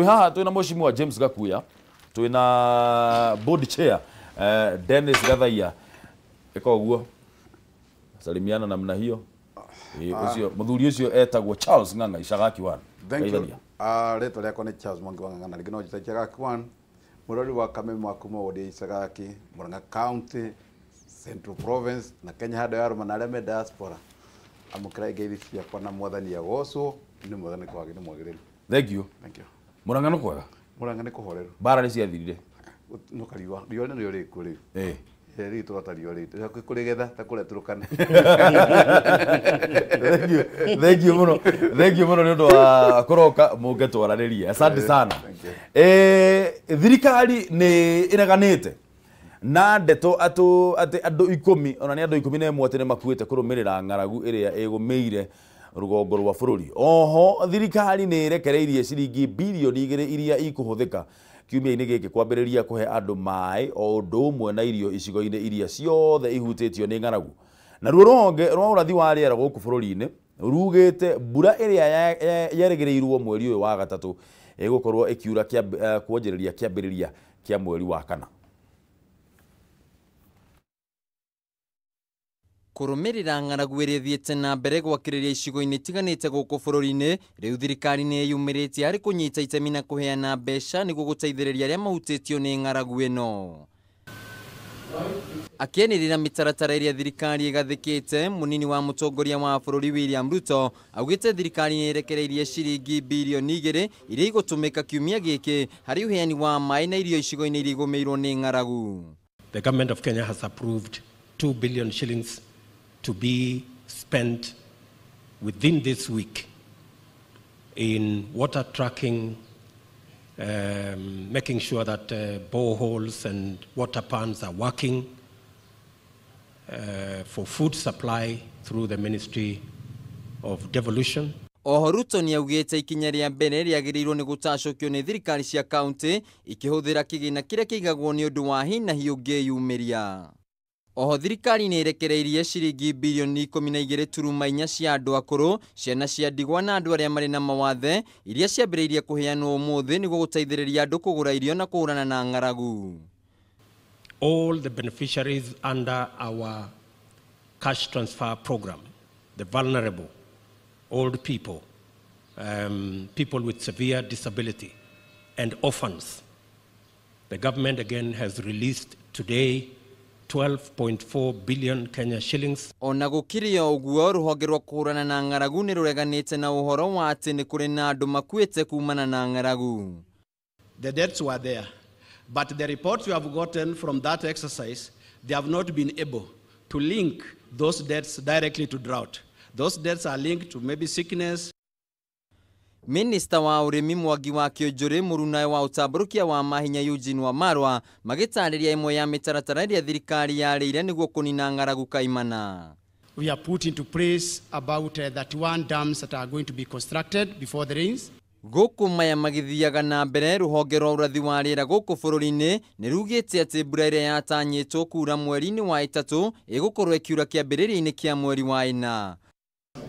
haha twina mheshimiwa James Gakuya, twina board chair Dennis Gathaia. Eko uguo salimiana namna hiyo. Ucio muthuri ucio etagwo Charles Ng'ang'a Ishagaki wan. Thank you. Leto leko ni Charles Mwangi wa Ng'ang'a ligino Ishagaki wan. Murori wa Kameme Makuma wodi Ishagaki, Murang'a County, Central Province na Kenya hado yaro manaleme diaspora. Amukira geithia kwa na mwathani ya goso ni mwathani kwa gini mwagiriri. Thank you. Thank you. Murang'a no kwega. Murang'a ni kuhoreru. Bara ni ciathirire. No kariwa. Rio ni rio riku ri. Ri turatario ri. Kurigetha ta kure turukana. Thank you muno. Thank you muno ni ndo wa kuroka mugetwaraniria. Asante sana. Thirikari ni iraganite na ndeto ati andu 10 ona ni andu 11 ati ni makuite kurumirira ng'aragu iria igumeire rugongo rwa bururi. Oho thirikari ni irekereirie ciringi bilioni 2 iria ikuhuthika kiumia-ini giki kwambiriria kuhe andu mai o undu umwe na irio icigo-ini iria ciothe ihutitio ni ng'aragu. Na ruo ruhonge rwa urathi wa riera guku bururi-ini rugite mbura iria yeregereirwo mweri uyu wa gatatu igukorwo ikiura kuonjereria kiambiriria kia mweri wa kana. Kurumirira ng'aragu iria thiete na mbere gwakiriria icigo-ini tiganite guku bururi-ini, riu thirikari ni yumiritie hari kunyita itemi na kuheana mbeca niguo guteithiriria aria mahutitio ni ng'aragu ino. Akienirira mitaratara iria thirikari igathikite, munini wa mutongoria wa bururi William Ruto augite thirikari ni irekereirie ciringi bilioni 2 iria igutumika kiumia giki hari uheani wa mai na irio icigo-ini iria igumeirwo ni ng'aragu. The government of Kenya has approved 2 billion shillings to be spent within this week in water tracking, making sure that boreholes and water pans are working, for food supply through the Ministry of Devolution. Oho Ruto ni augite ikinya ria mbere riagirirwo ni gutacukio ni thirikari cia county ikihuthira kigina kiria kiigagwo ni undu wa hi na hi ungiyumiria. Oho thirikari ni irekereirie ciringi bilioni 12.4 cia andu akuru, ciana cia ndigwa na andu aria mari na mawathe iria ciambiriirie kuheanwo umuthi niguo guteithiriria andu kugura irio na kuhurana na ng'aragu. All the beneficiaries under our cash transfer program, the vulnerable, old people, people with severe disability, and orphans, the government again has released today 12.4 billion Kenya shillings. Ona gukirio uguo ruhonge rwa kuhurana na ng'aragu ni rureganite na uhoro wa ati ni kuri na andu makuite kumana na ng'aragu. The deaths were there, but the reports we have gotten from that exercise, they have not been able to link those deaths directly to drought. Those deaths are linked to maybe sickness. Minister wa urimi Mwangi wa Kionjuri murunae wa utamburukia wa mahinya Eugene wa Marwa magitariria imwe ya mitaratara iria thirikari yarire niguo kunina ng'aragu kaimana. We have put into place about 31 dams that are going to be constructed before the rains. Guku maya magithiaga na mbere ruhonge rwa urathi wa riera guku bururi-ini ni rugite ati mbura iria yatanyitwo kura mweri-ini wa 3 igukorwo ikiura kiambiriria-ini kia mweri wa 4.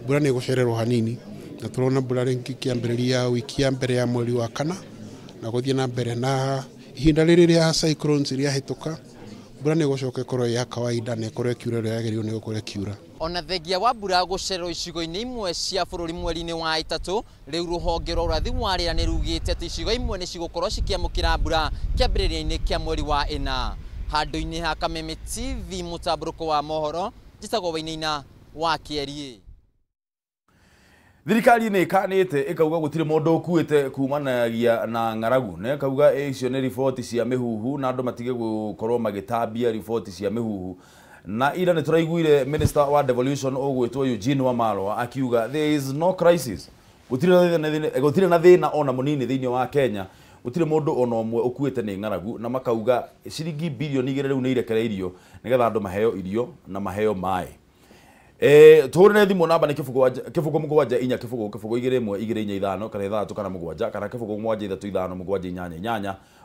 Mbura ni gucererwo hanini na turona mbura ringi kiambiriria wiki ya mbere ya mweri wa 4 na guthie na mbere na ihinda riri ria cyclones iria hituka. Mbura ni gucoka ikorwo ya kawaida na ikorwo ikiura ria yagirirwo ni gukorwo ikiura. Ona thengia wa mbura gucererwo icigo-ini imwe cia bururi mweri-ini wa 3 riu ruhonge rwa urathi wa riera ni rugite ati icigo imwe ni cigukorwo cikiamukira mbura kiambiriria-ini kia mweri wa 4. Handu-ini ha Kameme TV mutamburuko wa mohoro njitagwo Wainaina wa Kierie. Thirikari ni ikanite ikauga gutire mundu ukuite kumanagia na ng'aragu ne kauga icio ni report cia mihuhu na andu matige gukorwo magitambia report cia mihuhu na ira ni turaiguire Minister wa Devolution ogwitwo Eugene wa Marwa akiuga there is no crisis, gutire na thina ona munini thiini wa Kenya, gutire mundu ona omwe ukuite ni ng'aragu, na makauga ciringi bilioni 2 riu ni irekereirio nigetha andu maheo irio na maheo mai. Tuhurire thimu namba ni kifugo 7 kifugo 2 kana 3 kana 7 kana kifugo 1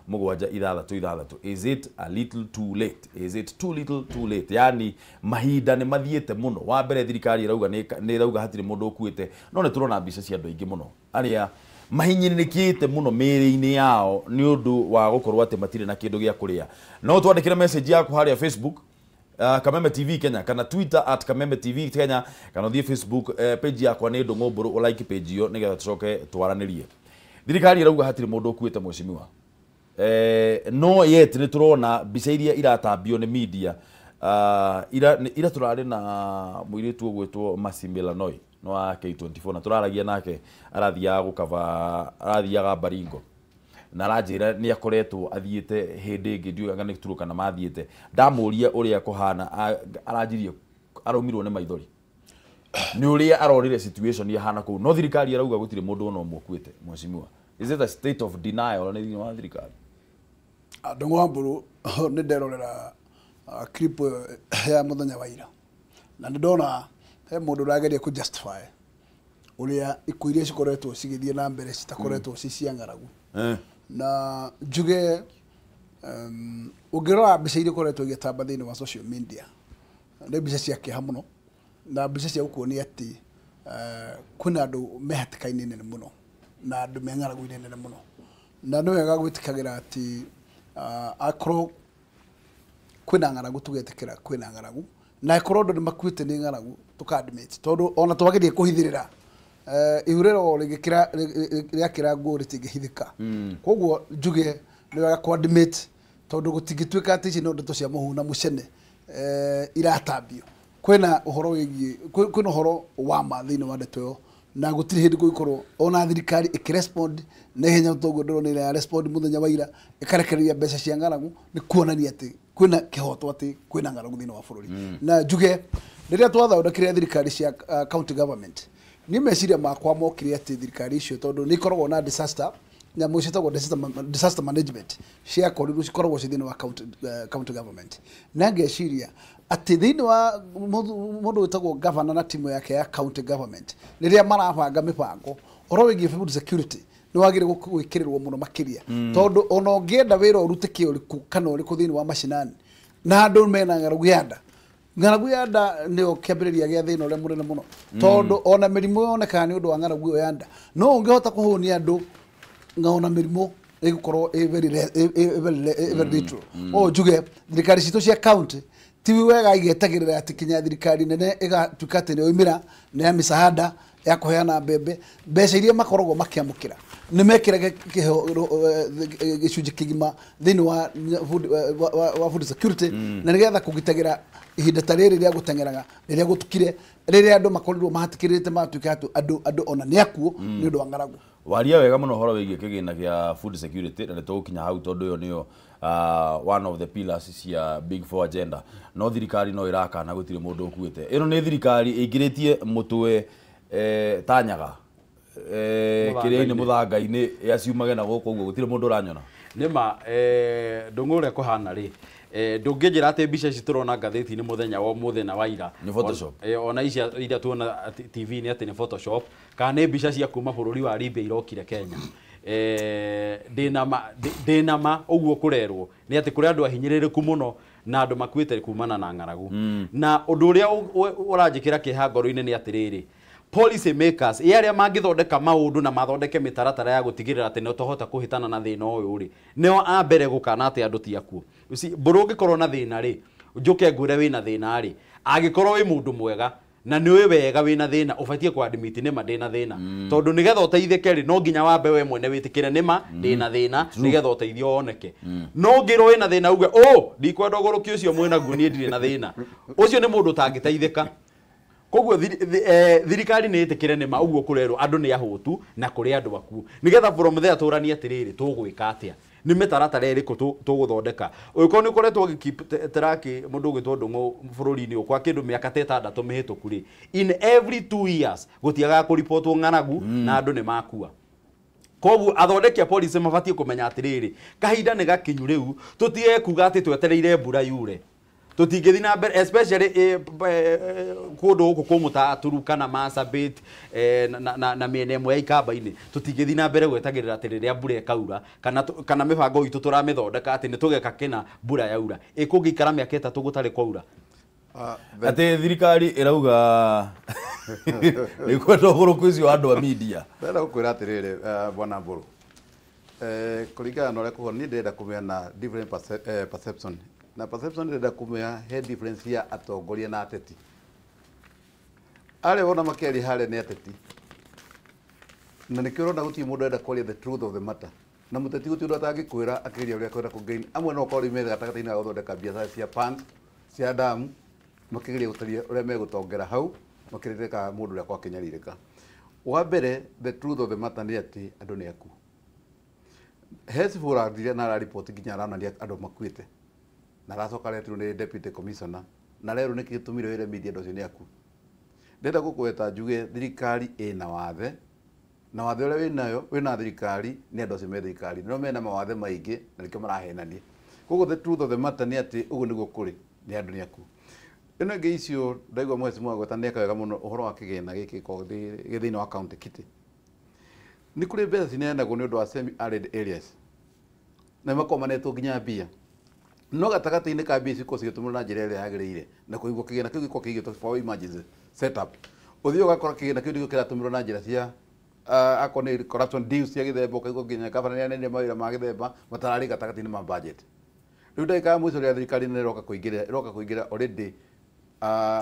3 Is it a little too late? Is it too little too late? Yani mahinda ni mathiete muno. Wa mbere thirikari irauga ni irauga hatire mundu ukuite, no ni turona mbica cia andu aingi muno aria mahinyĩrĩkĩte mũno mĩĩrĩ-inĩ yao nĩ ũndũ wa gũkorwo atĩ matirĩ na kĩndũ gĩa kũrĩa. No twandĩkĩre message yaku harĩa Facebook Kameme TV Kenya kana Twitter @Kameme TV Kenya kana thie Facebook page yakwa nĩ Ndung'u like page iyo nigetha tucoke twaranĩrie. Thirikari irauga hatirĩ mũndũ ũkuĩte mwecimiwa. No yet nĩ turona mbica iria iratambio nĩ media ira turarĩ na mũirĩtu ũgwĩtwo Masimila Noi no wa K24 na turaragia nake arathiaga Baringo na ranjira nĩ akoretwo athiĩte hĩndĩ ĩngĩ ndiugaga nĩ turu kana mathiĩte ndamũria ũrĩa kũhana aranjirie araumirwo nĩ maithori nĩ ũrĩa arorire situation ihana kũu no thirikari irauga gũtirĩ mũndũ ona ũmwe ũkuĩte mwecimiwa. Is it a state of denial nĩ thĩinĩ wa thirikari? Ndung'u Wamburu nĩ nderorera clip ya mũthenya wa ira na nĩ ndona he mũndũ ũrageria ku justify ũrĩa ikuũ iria cikoretwo cigĩthiĩ na mbere citakoretwo cia ng'aragu na njuge ũngĩrora mbica iria ikoretwo igĩtamba thĩinĩ wa social media nĩ mbica cia kĩeha mũno na mbica cia gũkuonia atĩ kwĩna andũ mehatĩka-inĩ nene mũno na andũ me ng'aragu-inĩ nene mũno na nĩ wega gwĩtĩkagĩra atĩ akorwo kwĩna ng'aragu tũgetĩkĩra kwĩna ng'aragu na akorwo andũ nĩ makuĩte nĩ ng'aragu tũka-admit tondũ ona twageria kũhithĩrĩra ihurĩro rĩakĩra nguo rĩtingĩhithĩka koguo njuge nĩ wega kũ-admit tondũ gũtingĩtuĩka atĩ ici nĩ ndeto cia mũhuhu na mũcene iratambio kwĩna ũhoro wĩgiĩ kwĩna ũhoro wa ma thĩinĩ wa ndeto ĩyo na gũtirĩ hĩndĩ gũgĩkorwo ona thirikari ĩkĩrespond na ihenya ũtoguo ndĩrona ĩrĩa respond mũthenya wa ira ĩkarekereria mbeca cia ng'aragu nĩ kuonania atĩ kwĩna kĩhoto atĩ kwĩna ng'aragu thĩinĩ wa bũrũri na njuge rĩrĩa twathondekire thirikari cia county government nĩ meciria makwa mokire atĩ thirikari icio tondũ nĩ ikoragwo na disaster nyamũ ciĩtagwo disaster management ciakorirwo cikoragwo ci thĩinĩ wa county government na ngeciria atĩ thĩinĩ wa mũndũ wĩtagwo governor na timu yake ya county government rĩrĩa marabanga mĩbango ũhoro wĩgiĩ food security nĩ wagĩrĩirwo gwĩkĩrĩrwo mũno makĩria tondũ ona ũngĩenda wĩra ũrutĩke ũrĩkũ kana ũrĩkũ thĩinĩ wa mashinani na andũ mena ng'aragu ya nda nĩyo kĩambĩrĩria gĩa thĩna ũrĩa mũnene mũno tondũ ona mĩrimũ yonekaga nĩ ũndũ wa ng'aragu ĩyo ya nda no ũngĩhota kũhũnia andũ ng'ona mĩrimũ ĩgũkorwo very little njuge thirikari citũ cia county ti wega igetagĩrĩra atĩ kinya thirikari nene ĩgatuĩka atĩ nĩ oimĩra nĩ ya mĩsahada ya kũheana mbembe mbeca iria makoragwo makĩamũkĩra nĩ mekĩra gĩcunjĩ kĩgima thĩinĩ wa food security na nĩgetha kũgitagĩra ihinda ta rĩrĩ rĩa gũteng'eraga rĩrĩa gũtukire rĩrĩa andũ makorirwo mahatĩkĩrĩte matuĩka andũ ona nĩ akuo nĩ ũndũ wa ng'aragu. Waria wega mũno ũhoro wĩgiĩ kĩgĩna gĩa food security na nĩtũgũkinya hau tondũ ũyũ nĩyo one of the pillars cia big four agenda no thirikari no ĩrakana gũtirĩ mũndũ ũkuĩte ĩno nĩ thirikari ĩingĩrĩtie mũtwe tanyaga kĩrĩa-inĩ mũthanga-inĩ yaciumage na gũkũ ũguo gũtirĩ mũndũ ũranyona nĩma Ndung'u ũrĩa kũhana rĩ ndũngĩnjĩra atĩ mbica ici tũrona ngathĩti-inĩ mũthenya wa mũthenya wa ira nĩ photoshop ona ici iria tuona TV-inĩ atĩ nĩ photoshop kana nĩ mbica cia kuma bũrũri wa Libya irokire Kenya ndĩnama ũguo kũrerwo nĩ atĩ kũrĩ andũ ahinyĩrĩrĩku mũno na andũ makuĩte kumana na ng'aragu na ũndũ ũrĩa ũranjĩkĩra kĩeha ngoro-inĩ nĩ atĩrĩrĩ policy makers arĩa mangĩthondeka maũndũ na mathondeke mĩtaratara ya gũtigĩrĩra atĩ nĩ tũhota kũhĩtana na thĩna ũyũ rĩ nĩo a mbere gũkana atĩ andũ ti akuo mbũrũ ũngĩkorwo na thĩna rĩ njũke ngwĩre wĩna thĩna rĩ angĩkorwo wĩ mũndũ mwega na nĩ wega wĩna thĩna ũbatiĩ kũ-admit nĩma ndĩna thĩna tondũ nĩgetha ũteithĩke rĩ no nginya wambe we mwene wĩtĩkĩre nĩma ndĩna thĩna nĩgetha ũteithio woneke no ngĩrwo wĩna thĩna uge ndikwenda ũgũrũkie ũcio mwĩnaguo niĩ ndirĩ na thĩna ũcio nĩ mũndũ ũtangĩteithĩka koguo thirikari nĩ ĩtĩkĩre nĩma ũguo kũrerwo andũ nĩ ahũtu na kũrĩ andũ akuo nĩgetha from there tũranie atĩrĩrĩ tũgwĩka atĩa nĩ mĩtaratara ĩrĩkũ tũgũthondeka ũgĩkorwo nĩ ũkoretwo ũgĩtrack mũndũ ũgĩtwo Ndung'u bũrũri-inĩ kwa kĩndũ mĩaka 6 mĩhĩtũku rĩ in every 2 years gũtiagaga kũripotwo ng'aragu na andũ nĩ makua koguo athondeki a policy mabatiĩ kũmenya atĩrĩrĩ kahinda nĩ gakinyu rĩu tũtige kuga atĩ twetereire mbura yure tutingĩthi na mbere especially kũndũ gũkũ kũmũtaturu kana Marsabit na mĩena ĩmwe ya ikamba-inĩ tutingĩthi na mbere gwetagĩrĩra atĩ rĩrĩa mbura ĩkaura kana mĩbango itũ tũramĩthondeka atĩ nĩ tũgeka kĩna mbura yaura ĩkũngĩikara mĩaka 3 gũtarĩ kwaura ate thirikari irauga ikwenda horo kwizio andu a media ndenda gukwira atiriri bwana Mburu kuringana na uria kuhana ni ndenda kumenya na different perception na perception ndenda kumenya he difference ya atongoria na ateti ale wona makeri hale ni ateti na nikiro na guti mundu enda kwaria the truth of the matter na muteti guti undu atangikwira akiria uria kwenda kugain amwe no kori metha gatagati-ini ga guthondeka biacara cia pants cia damu makigeria gutaria uria megutongera hau makiririka mundu uria kwa kinyaririka wa mbere the truth of the matter ni ati andu ni aku Hezbollah ndiria na report nginya aranania andu makuite na racoka retirwo ni deputy commissioner na rero niki gitumire wire media ndocio ni aku ndenda gukweta njuge thirikari ina wathe na wathe uria winayo wina thirikari ni andu acio me thirikari no mena mawathe maingi na nikio marahenania koguo the truth of the matter ni ati uguo niguo kuri ni andu ni aku ino ngi icio ndaigua mwezi mwagweta neka wega muno uhoro wa kigena giki ko githini wa county kiti ni kuri mbeca cineanagwo ni undu wa semi arid areas na makomanetwo nginya mbia no gatagati-ini ka mbia icio cigitumwo na njira iria yagiriire na kuigwo kigena kiu giko kigitwo for emergency setup uthio gakora kigena kiu ndio kiratumiro na njira cia akoni corruption deals cia githemba kaigwo nginya governor nene mawira ma githemba matarari gatagati-ini ma budget riu ndagika ya mwico ria thirikari nene iroka kuingira already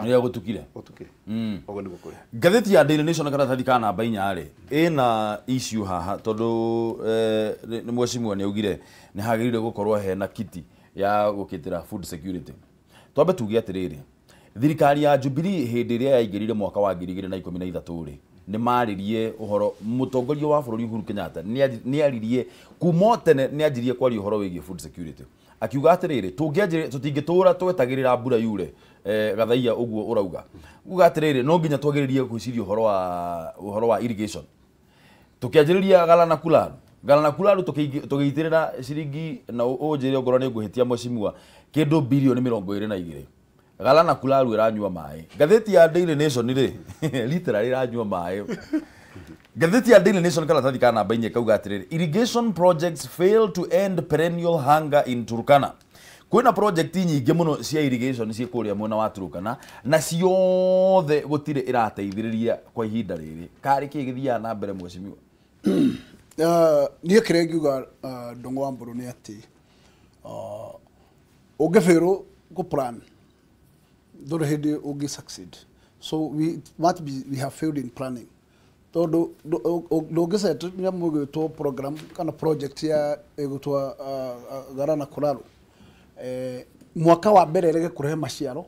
ya gutukire ogo niguo kuri ngatheti ya Daily Nation kana thadi kana namba 4 ri ina issue haha tondu ni mweshimwa ni ugire ni hagirire gukorwo hena kiti ya gukitira food security twambe tugie atiriri thirikari ya Jubilee hindi iria yaingirire mwaka wa 2013 ri ni maririe uhoro mutongoria wa bururi Uhuru Kenyatta ni aririe kumotene ni ajirie kwari uhoro wigie food security akiuga atiriri tutingitura twetagirira mbura yure gathaia uguo urauga uga atiriri no nginya twagiririe gwiciria uhoro wa irrigation tukianjiriria galana kularu tugiitirira ciringi na unjire ngoro ni nguhitia mweshimwa kindu bilioni 22 galana kularu iranyua mai gatheti ya Daily Nation ri literally iranyua mai gatheti ya Daily Nation kana thadi kana namba 4 kauga atiriri irrigation projects fail to end perennial hunger in Turkana kwina project nyingi muno cia irrigation cia kuria mwena wa Turkana na ciothe gutire irateithiriria kwa ihinda riri kari kigithia na mbere mweshimiwa niä kä rä a ngiuga Ndung'u wa Mburu nä atä å ngä bä rwo gå plan ndå rä hä ndä å ngä succeed so we have failed in planning tondå ndå ngä set nyamå gä two program kana project ya gå twa Garana Kuraru mwaka wa mbere rege kå rehe maciaro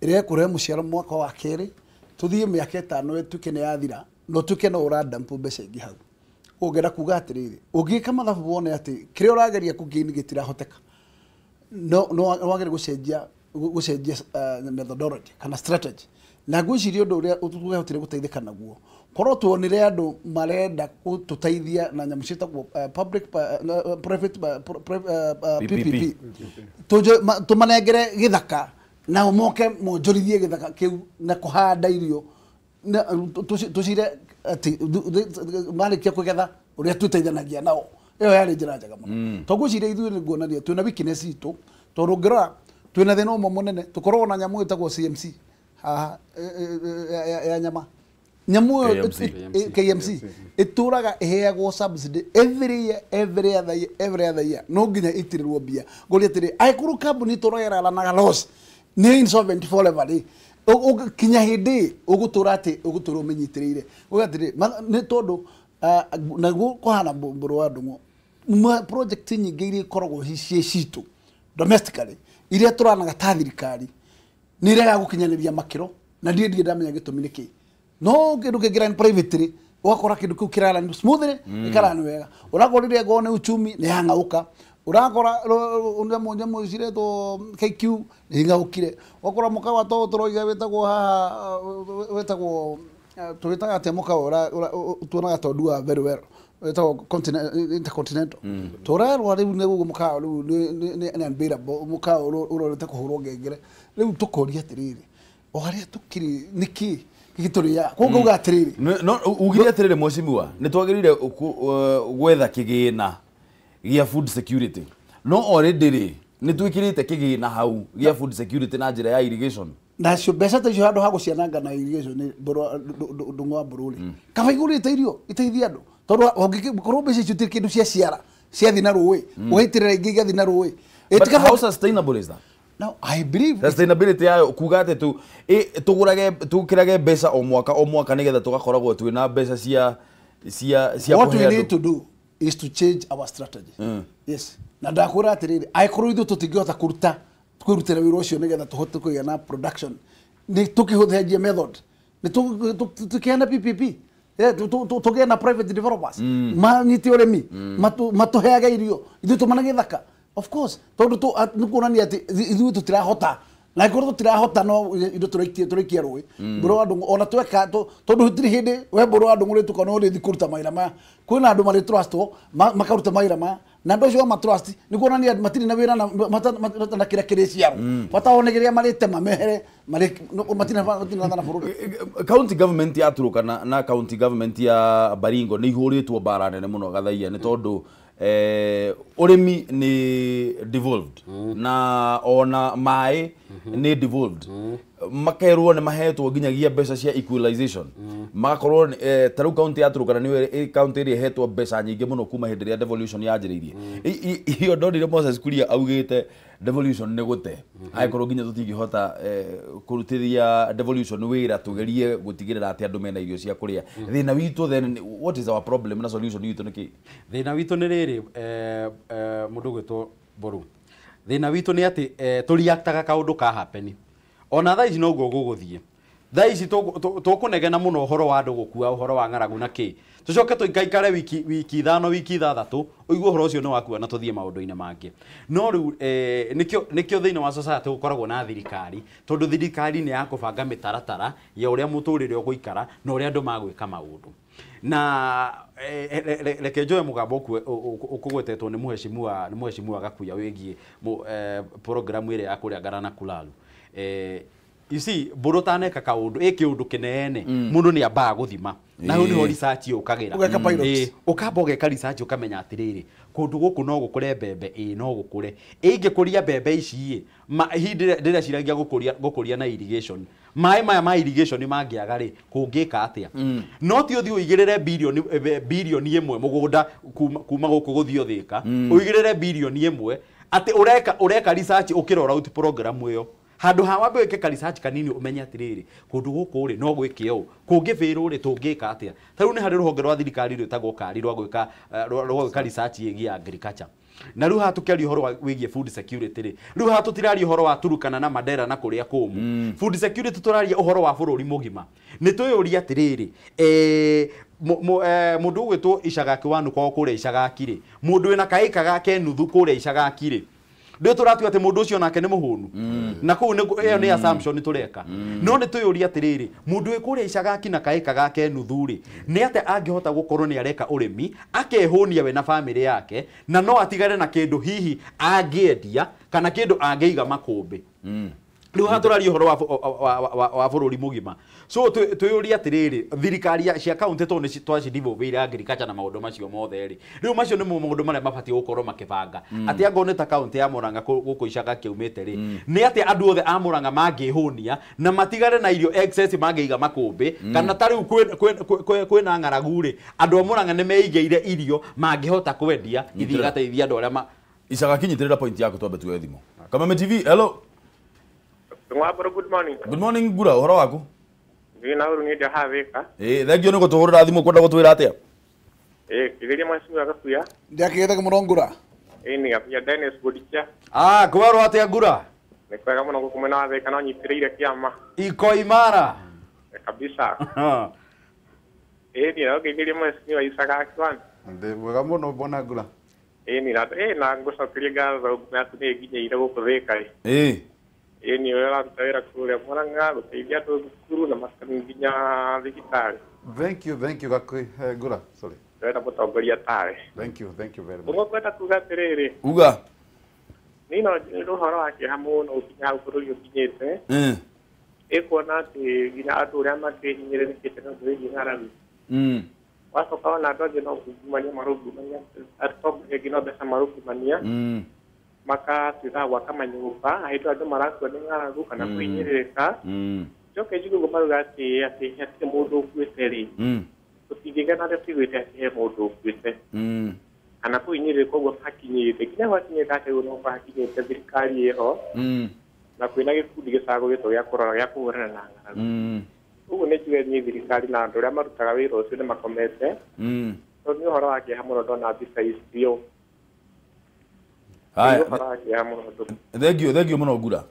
ĩrĩa kå rehe mũciaro mwaka wa kerĩ tå thiä mä aka 5 tuke nä yathira no tuke no å randampu mbeca ingä hau ungera kuga atiriri ugika mathabu wone ati kire urageria kugini gitirahoteka no wagere gucenjia methodology kana strategy na gwiciria undu uria utugahotire guteithika naguo korwo tuonire andu marenda gututeithia na nyamu cietagwo public private PPP tumanengere githaka na moke monjorithie githaka kiu na kuhanda irio tucire ati malikia kugetha uria tuteithanagia nao iyo yari njira njega muno tugwiciria ithuĩ nĩ nguonania twina weakness itũ tondũ ngĩrora twina thĩna ũmwe mũnene tũkoragwo na nyamũ ĩtagwo CMC haha ya nyama nyamũ KMC ĩtũraga ĩheagwo subsidy every other year no nginya itirirwo mbia ngũria atĩrĩ aikũrũ kambuni tũrogera na loss nĩ insolvent forever kinya hindi ugutura ati ugutura umenyitiriire ugatiri ni tondu na kuhana Mburu wa Ndung'u project nyingi iria ikoragwo cie citu domestically iria turanaga ta thirikari ni iria gukinyaniria makiro na ndie ndamenya gitumi niki no kindu kingira privately wakora kindu kiu kirala smoothly ikarani wega urakoriria gone uchumi ni hangauka urakora nyamũ ciretwo KQ nĩingaũkire wakora mũkawa tũroiga wĩtagwo haha wĩtagwo twĩtaga atĩa mũkawa tuonaga tondua very well wĩtagwo intercontinental tũrerwo rĩu nĩguo mũkawa rĩu nĩ unbearable mũkawa ũrorete kũhũrwo ngengere rĩu tũkoria atĩrĩrĩ o harĩa tũkiri nĩkĩ gĩtũrĩa kũngauga atĩrĩrĩ no ugire atĩrĩrĩ mweshimiwa nĩtwagĩrĩire gwetha kĩgĩna gia food security no already ri ni twikirite kigina hau gia food security na njira ya irrigation na cio mbeca ta icio handå ha gå ciananga na irigation nä Ndung'u wa Bururi kaba igå rä te irio iteithia andå tondå korwo mbeca icio tä kä ndå cia ciara ciathi na rå ä å gaitä rä ra ingä igathi na rå ä But how sustainable is that? No, I believe sustainability yayo kuga ati tu tugurage tukirage mbeca o mwaka nigetha tugakoragwo twina mbeca cia what we need to do is to change our strategy. Yes. Na ndakwira atiriri aikorwo ithu tutingihota kwirutira wira ucio nigetha tuhote kugia na production ni tukihuthenjia method ni tukiana PPP tugia na private developers manyiti urimi matuheaga irio ithu tumanage thaka. Of course, tondu ni kuonania ati ithu tutirahota na ikorwo tutirahota no indo turikia rui mburu andu ona tweka tondu hutiri hindi we mburu andu nguri tukona uri thikuruta maira ma kwina andu mari trustwo makaruta maira ma na ndo cio ma trust ni kuonania matiri na wira na kira ciaro wataonegeria mari tema mehere mari matiri na bururi. County government ya Turuka na county government ya Baringo ni ihuritwo mbara nene muno Gathaia ni tondu urimi ni devolved na ona mai ni devolved makerwo ni mahetwo nginyagia mbeca cia equalization magakorwo taru county ya Turuka ni county iri hetwo mbeca nyingi muno kuma hindi ria devolution yanjiririe iyo ndonire Moses Kuria augite devolution ni gute aikorwo nginya tutingihota kurutiria devolution wira tugerie gutigirira ati andu mena irio cia kuria thina witu then what is our problem na solution witu niki thina witu ni riri mundu gwitwo Boru thina witu ni ati turiaktaga kaundu ka happen ona thaa ici no guo guguthie thaa ici tukunegena muno uhoro wa andu gukua uhoro wa ng'aragu na ki tucoke tuikaikare wiki ithano wiki ithathatu uigwe uhoro ucio no wakua na tuthie maundu-ini mangi no riu nikio thiini wa society gukoragwo na thirikari tondu thirikari ni ya kubanga mitaratara ya uria muturire uguikara na uria andu magwika maundu na reke njoe mugambo ukugwetetwo ni muheshimiwa Gakuya wigie program ire ya kuria Garana Kulalu you see burutaneka kaundu kiundu kinene mundu ni ambaga guthima na hu niho research ukagira ukamba ugeka research ukamenya atiriri kundu guku no gukure mbembe no gukure ingikuria mbembe ici hindi ndira ciragia gukuria na irrigation mai maya ma irrigation mangiaga ri kungika atia no ti uthi uigirire billion imwe mugunda kuma guku guthio thika uigirire billion imwe ati ureka research ukirora out program iyo handu ha wambe wike research kanini umenya atiriri kundu guku ri no gwike u kungiviru ri tungika atia taru ni hari ruhonge rwa thirikari rwitagwo kari rwa gwika research yegi agriculture na riu hatukiaria uhoro wigie food security ri riu hatutiraria uhoro wa Turukana na Mandera na kuria kumu food security turaria uhoro wa bururi mugima ni tuyuria atiriri mundu gwitwo Icagaki wanu kwao kuria Icagaki ri mundu wina kaika gake nuthu kuria Icagaki ri ndio turatu ati mundu ucio nake ni muhunu na ku iyo ni assumption tureka no ni tuyuria atiriri mundu wi kuria Icagaki na kaika gake nuthuri ni ate angihota gukorwo ni areka urimi akehunia we na family yake na no atigare na kindu hihi angiendia kana kindu angeiga makumbi riu haturari uhoro wa bururi mugima so tuyuria atiriri thirikari cia county to ni twacidivoveire agriculture na maundu macio mothe ri riu macio ni maundu maria mabati gukorwo makibanga ati angone ta county ya Murang'a guku Icagaki umite ri ni ati andu othe a Murang'a mangihunia na matigare na irio excess mangeiga makumbi kana tari kwina ng'aragu ri andu a Murang'a ni meigeire irio mangihota kwendia ithigateithia andu aria Icagaki nyitirira point yako twambe tuwe thimo kama TV hello good morning. Good morning Gura, uhoro waku? Ngina uru ni haveka. Thengio ni gutuhurira thimu kwenda gutwira atia? Kigeria Mheshimiwa Gakuya. Ndiakigete kumurongura. Ni Gakuya Dennis Godicha. Kwaro atia Gura? Ni kwega muno gukumena haveka no nyitireire kiama. Iko imara. Kabisa. Ni kigeria Mheshimiwa Icagaki wan. Ndi mwega muno bona Gura. Na ngucokeria ngatho naku ni nginyeire gukuthika. Ni wera mtawira kule Murang'a guteithia andu thukuru na makanginya thibitari. Thank you Gakuya Gura sorry. Wera mutongoria tare. Thank you very much. Ugo kwenda kuga atiriri. Uga. Nino ruhoro wake hamuno ukinya bururi ukinyete. Ikuona ati nginya andu aria makihinyirirekete na nduri ng'aragu. Wacoka ona andu angĩ no kungumania marungumania atoko ngĩ no mbeca marungumania makatuĩka gwaka manyũmba hĩndĩ andũ marakua nĩ ng'aragu kana kũhinyĩrĩrĩka njoke njuge ũguo marauga atĩ hatirĩ mũndũ ũkuĩte rĩ tũtingĩgena atĩ tũiguĩte atĩ he mũndũ ũkuĩte kana kũhinyĩrĩrĩka ũguo hakinyĩte nginya gwakinyĩte atĩ ũguo no hakinyĩte thirikari ĩho na kwĩna gĩkundi gĩcagũrĩtwo gĩa kũrora gĩa kũhũrana na ng'aragu ũguo nĩ njuge niĩ thirikari na andũ arĩa marutaga wĩra ũcio nĩ makomete tondũ nĩ ũhoro wa kĩeha mũno ndona mbica icio thengio mũno Ngura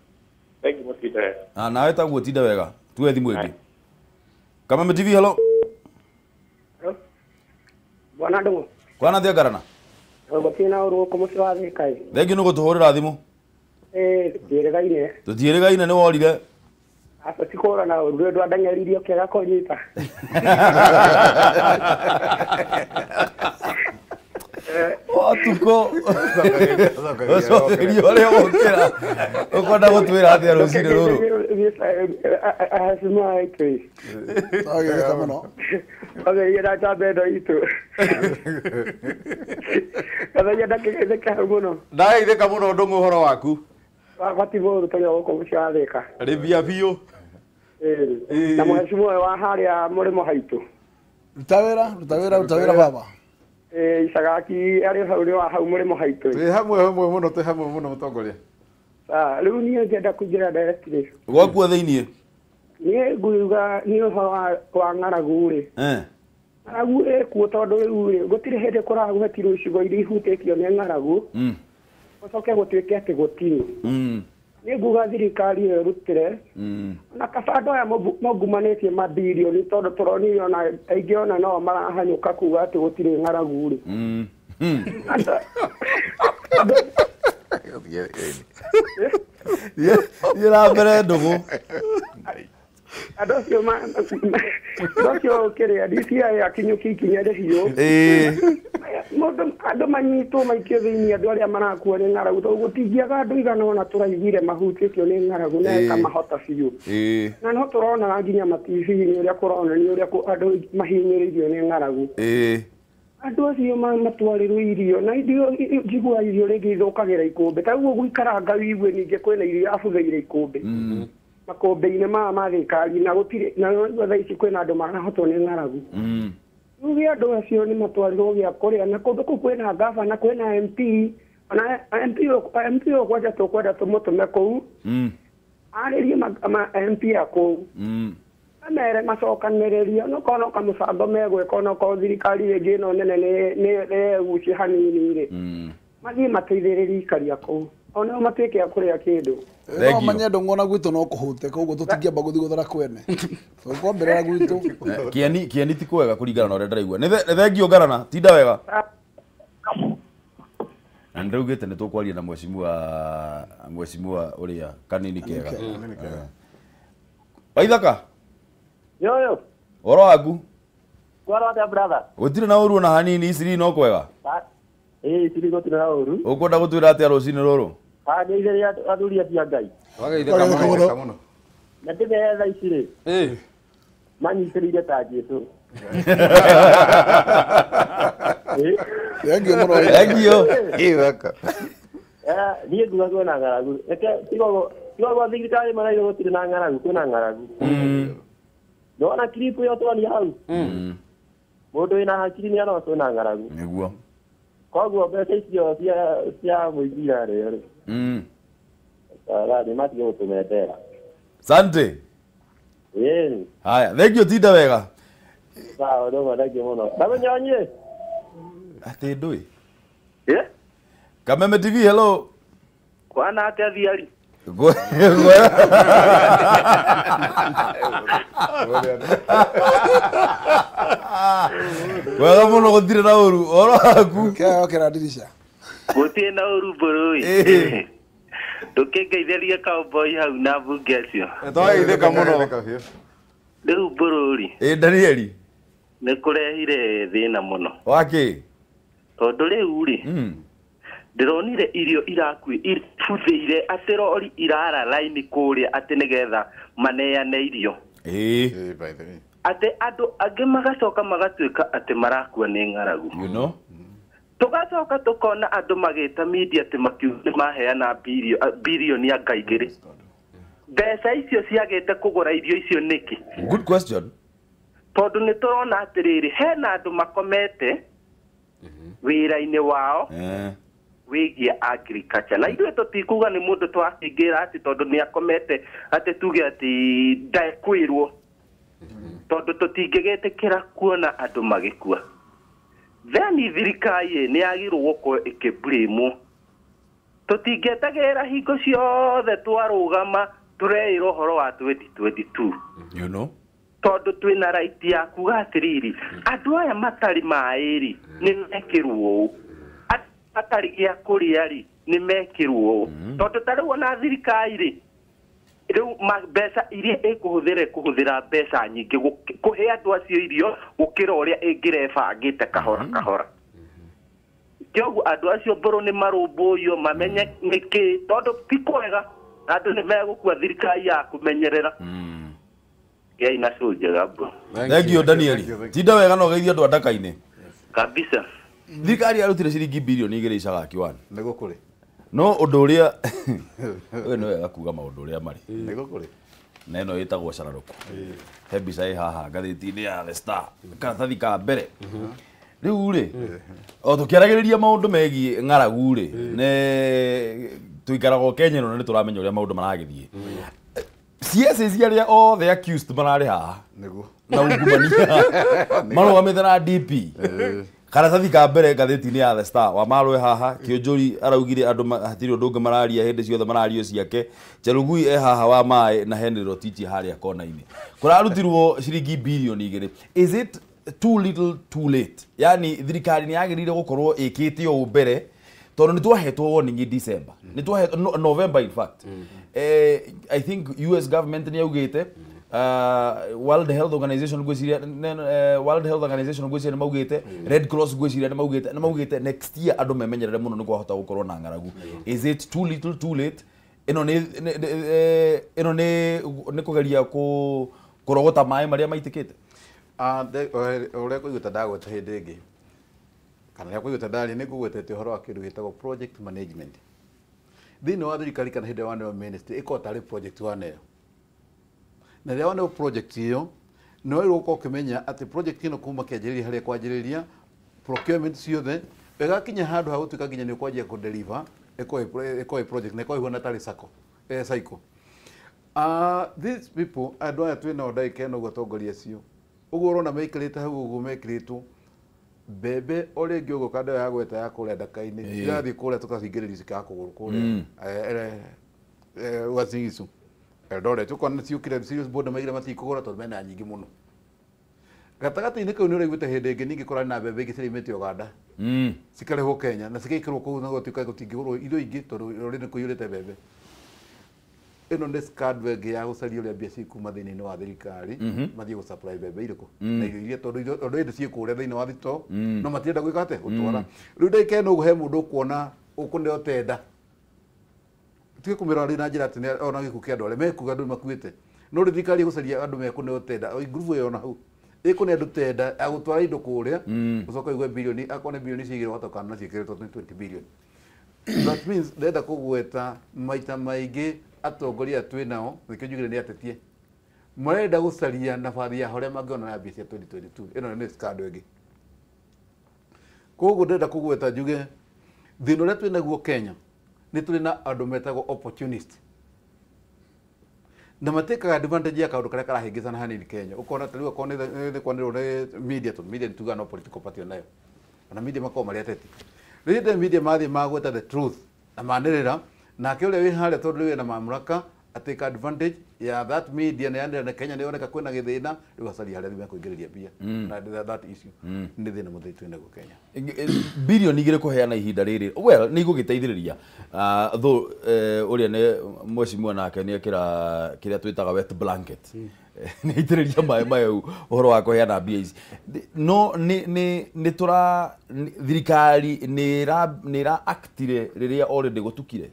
nawe taguo tinda wega tuwe thimũ ĩngĩ Kameme TV hello Bwana Ndung'u kwana thia ngarana gũtirĩ ũru kũmũci wa thirikari thengio nĩ gũtũhũrĩra thimũ tũtiĩrĩgaine nĩ worire tikũhũra na ũru ndũ andeng'eririo kĩaga kũnyita Watuko ũcokerio ũrĩa wokĩra ũkwenda gũtwĩra atĩa rũcinĩ rũrũ ndageithĩka mũno Ndung'u ũhoro waku wabatibũru tũrĩa gũkũ mũciathĩka rĩmbia biũ na mheshimiwa wa harĩa mũrĩmo haitũ ruta wĩra baba Isagaki arĩ hau nĩ wa hau mũrĩmo haitũ twĩ hamwe mũno mũtongoria rĩu niĩ ngenda kũingĩra directly gwakuo thĩiniĩ niĩ nguga nĩ ũhoro wa ng'aragu rĩ ng'aragu ĩkuo tondũ rĩu rĩ gũtirĩ hĩndĩ kũraguhetirwo icigo iria ihutĩtio nĩ ng'aragu gũcoke gũtuĩke atĩ gũtirĩ niĩ nguga thirikari ĩyo ĩrutĩre na kabando aya maungumanĩtie mabirioni tondũ tũronire ona aingĩ ona no marahanyũka kuga atĩ gũtirĩ ng'aragu rĩ thiĩ na mbere Ndung'u andũ acio kĩrĩa DCI akinyũkia ikinya rĩhiũ andũ manyitwo maikio thĩinĩ andũ arĩa marakuo nĩ ng'aragu tondũ gũtingĩaga andũ igana ona tũraiguire mahutĩtio nĩ ng'aragu na ĩkamahota biũ na no tũronaga nginya matibi-inĩ ũrĩa kũronania ũrĩa andũ mahinyĩrĩirio nĩ ng'aragu andũ acio matwarĩrwo irio na njigua irio rĩngĩ ithũkagĩra ikũmbĩ ta ũguo gũikaranga wigue ningĩ kwĩna irio abũthĩire ikũmbĩ makũmbĩ-inĩ ma thirikari na gũtirĩ na thaa ici kwĩna andũ marahotwo nĩ ng'aragu rĩu andũ acio nĩ matwarirwo gĩa kũrĩa na kũndũ kũu kwĩna ngavana kwĩna MP ona MP kwanja tũkwenda tũmũtũme kũu arĩrie MP a kũu amere macokanĩrĩria no kono kamũbango megwĩka no ko thirikari ĩngĩ ĩno nene nĩ gucie hanini rĩ mathiĩ mateithĩrĩrie ikaria kũu ona matuĩke a kũrĩa kĩndũ no manye Ndung'u na gwitũ no kũhũtĩka ũguo tũtingĩamba gũthiĩ gũthara kwene tũkwambĩrĩra gwitũ kĩeni ti kwega kũringana na ũrĩa ndĩraigua nĩ thengio ngarana tinda wega na nĩraugĩte nĩ tũkwaria na mheshimiwa ũrĩa kanini kega Waithaka yoyo ũhoro waku kwara atĩa brother gũtirĩ na ũru ona hanini Isiri no kwega Isiri gũtirĩ na ũru ũkwenda gũtwĩra atĩa rũcinĩ rũrũ ngeithĩria athuri atia Ngai wageithĩka mũno na ndĩmetha ici rĩ manyitĩrĩire ta Jesũ thengio mũno niĩ nguga kwĩna ng'aragu tigagwo thirikari maraire gũtirĩ na ng'aragu kwĩna ng'aragu ndona kiripu ĩyo twonia hau mũndũ wĩna hakiri nĩ arona kwĩna ng'aragu nĩguo koguo mbeca icio cia mũingĩ irarĩo rĩ nĩ matige gũtũmendera sante haya thengio tinda wega sawa Ndung'u thengio mũno ndamenyonyie atĩ ndũĩ Kameme TV hello kwana atĩa thiari wega mũno gũtirĩ na ũru ũhoro waku kĩra ndirisha gũtirĩ na ũru mbũrũi ndũkĩngeithĩrie cowboy hau na mbunge acio twageithĩka mũno rĩu mbũrũri Danieli nĩ kũrehire thĩna mũno wakĩ tondũ rĩu rĩ ndĩronire irio ibuthĩire atĩ rori irara laini kũrĩa atĩ nĩgetha maneane irio atĩ andũ angĩ magacoka magatuĩka atĩ marakua nĩ ng'aragu tugacoka tukona andu magita media ati makiuga maheana bilioni ya ngaigiri mbeca icio ciagete kugura irio icio niki. Good question. Tondu ni turona atiriri hena andu makomete wira-ini wao wigie agriculture na ithuĩ tũtikuga nĩ mũndũ twakĩingĩra ati tondu ni akomete ati tuge ati ndakwirwo tondu tũtingĩgĩtĩkĩra kuona andu magĩkua. Then thirikari nĩ yagĩrĩirwo gũkorwo ĩkĩbrimwo. Tũtingĩetagĩrĩra hingo ciothe twarũgama tureĩra ũhoro wa 2022. You know? Tondu twina right ya kuga atiriri andu aya matari maĩri nĩ mekĩrwo atari gĩa kũrĩa ri nĩ mekĩrwo tondu tarĩu ona thirikari rĩu mbeca iria ĩkũhũthĩra mbeca nyingĩ kũhe andũ acio irio gũkĩra ũrĩa ĩngĩrebangĩte kahora kahora. Kĩoguo andũ acio mbũrũ nĩ marũmbũiyo mamenye nĩkĩ tondu ti kwega andũ nĩ megũkua thirikari ya kũmenyerera. Ina soja bro. Thank you Daniel. Tinda wega no geithia andu andaka-ini. Kabisa. Thirikari arutire ciringi bilioni 2 icagaki wana. Nĩgũ kũrĩ. No ũndũ ũrĩa we no wega kuga maũndũ ũrĩa marĩ. Nĩgũ kũrĩ. Na ĩno ĩtagwo Cararuku. He mbica ĩ haha ngathĩti-inĩ ya The Star. Karatathi ka mbere. Rĩu rĩ o tũkĩaragĩrĩria maũndũ megiĩ ng'aragu rĩ nĩ tuikaraga Kenya no nĩ tũramenya ũrĩa maũndũ maragĩthiĩ. CSs arĩa othe accused mararĩ haha na ungumania marũgamĩte na DP karatathi ka mbere ngathĩti-inĩ ya The Star wa marwe haha Kĩonjũri araugire andũ hatirĩ ũndũ ũngĩ mararia hĩndĩ ciothe marario ciake Cherugui haha wa maĩ na Henry Rotich harĩa kona-inĩ kũrarutirwo ciringi bilioni 2. Is it too little too late? Yani thirikari nĩ yagĩrĩire gũkorwo ĩkĩte o mbere tondu nĩ twahetwo warning in December nĩ twahetwo November in fact. I think US government nĩ yaugĩte World Health Organization gwĩciria nĩ maugĩte Red Cross gwĩciria nĩ maugĩte next year andũ memenyerere mũno nĩ kwahota gũkorwo na ng'aragu. Is it too little too late? Ĩno nĩ kũgeria kũrogota maĩ marĩa maitĩkĩte. Ũrĩa kũiguĩte ndagweta hĩndĩ ĩngĩ kana rĩa kũiguĩte ndarĩ nĩ ngũgwetete ũhoro wa kĩndũ gĩtagwo project management thĩinĩ wa thirikari kana hĩndĩ ya ministry ĩkorwo tarĩ project waneyo na rĩrĩa waneyo project ĩyo no wĩrwo gũkorwo ũkĩmenya atĩ project ĩno kuma kĩanjĩrĩria harĩa kwanjĩrĩria procurement ciothe ĩgakinya handũ ha gũtuĩka nginya nĩ ũkwanjia kũdeliver ĩkorwo project na ĩkorwo ĩhuana tarĩ cycle. These people andũ aya twĩnao ndagĩka ĩno ũguo atongoria acio ũguo ũrona meikarĩte hau ũguo mekĩrĩtwo mbembe ũrĩa ĩngĩ ũguo kando ya gweta ya kũrĩa ndaka-inĩ irathiĩ kũrĩa tũkacingĩrĩria cikaga kũgũrũ kũrĩa Wasingisu Eldoret ũkona ciũkire serious board maigire matikũgũra tondũ mena nyingĩ mũno. Gatagatĩ-inĩ kau nĩ ũraiguĩte hĩndĩ ĩngĩ ningĩ kũrarĩ na mbembe ingĩ cirĩmĩte Uganda cikarehwo Kenya na cigĩkĩrwo kũu na gũtuĩka gũtingĩgũrwo irio ingĩ tondũ rũrĩrĩ nĩ kũiyũrĩte mbembe. Ĩno nĩ scandal ĩngĩ ya gũcaria ũrĩa mbia cikuma thĩinĩ wa thirikari mathiĩ gũsupply mbembe irĩkũ na irio iria tondũ indo ciĩ kũrĩa thĩinĩ wa thitoo no matienda gwĩka atĩ gũtwara. Rĩu ndagĩka ĩno ũguo he mũndũ ũkuona ũkũneo tenda tige kũmĩrora na njĩra atĩ ona gĩkuũ kĩa andũ arĩa mekuga andũ makuĩte no thirikari gũcaria andũ mekũneo tenda ngurubu ĩyo na hau ĩkũneo andũ tenda ya gũtwara indo kũrĩa gũcoka igue bilioni akorwo nĩ bilioni cigĩrĩ watokana na ciĩkĩrĩtwo 20 billion. That means ndenda kũgweta maita maingĩ atongoria twĩnao gĩkĩnjugire nĩ atetie marenda gũcaria nabathi ya harĩa mangĩona na mbia cia 2022. Ĩno nĩ scandal ĩngĩ. Koguo ndenda kũgweta njuge thĩna ũrĩa twĩnaguo Kenya nĩ tũrĩ na andũ metagwo opportunist na matekaga advantage ya kaũndũ karĩa karahĩngĩcana hanini Kenya. Ũkona tarĩu akorwo nĩ kwanĩrwo nĩ media tondũ media nĩtugaga no political party onayo kana media makorwo marĩ ateti. Rĩrĩa media mathiĩ magweta the truth na manĩrĩra nake ũrĩa wĩ harĩa tondũ wĩ na mamlaka atake advantage ya that media na yanĩrĩra na Kenya nĩoneka kwĩna gĩthĩna rĩu acaria harĩa thima kũingĩrĩria mbia na that issue nĩ thĩna mũthĩ twĩnaguo Kenya. Bilioni 2 kũheana ihinda rĩrĩ well nĩ igũgĩteithĩrĩria though ũrĩa nĩ mheshimiwa nake nĩ ekĩra kĩrĩa twĩtaga wet blanket nĩ itĩrĩria maĩ mayo ũhoro wa kũheana mbia ici no nĩ tũra thirikari nĩ ira actire rĩrĩa already gũtukire.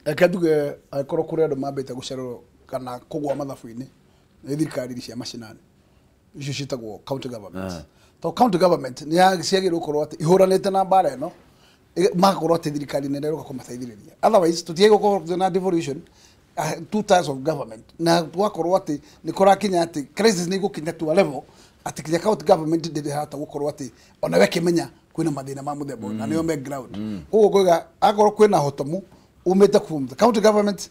Akanduge akorwo kũrĩ andũ mambĩte gũcererwo kana kũgwa mathabu-inĩ nĩ thirikari cia mashinani icio ciĩtagwo county governments to county government ni yaciagirwo gukorwo ati ihuranite na mbara ino magakorwo ati thirikari nene roka kumateithĩrĩria otherwise tutiye gukorwo na devolution two tiers of government na twakorwo ati ni kurakinya ati crisis ni gukinya to a level ati kinya county government ndiri hata gukorwo ati ona we kimenya kwina mathina ma muthemba na niyo background koguo ngoiga akorwo kwina hotomu umite from the county government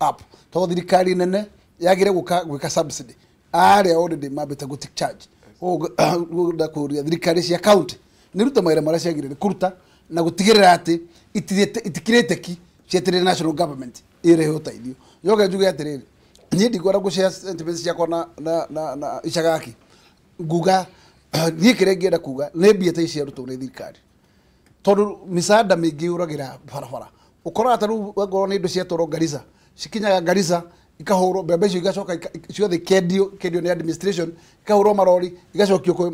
up to thirikari nene yagire gwika subsidy aria already mabite go take charge da kuria thirikari cia county ni ruta maira mara ciagire kuruta na gutigirira ati itikirete ki cietire national government ire hotaithio yoga njuge atiriri ni ndigora gucia sentiments ciakwa na icagaki nguga ni kirengienda kuga ni mbia ta ici arutwo ni thirikari tondu misaada mingi uragira barabara ukora ataru ngoro ni indo cia toro Garissa cikinyaga Garissa ikahurwo mbembe icio igacoka ciothe kendio ni administration ikahurwo marori igacokio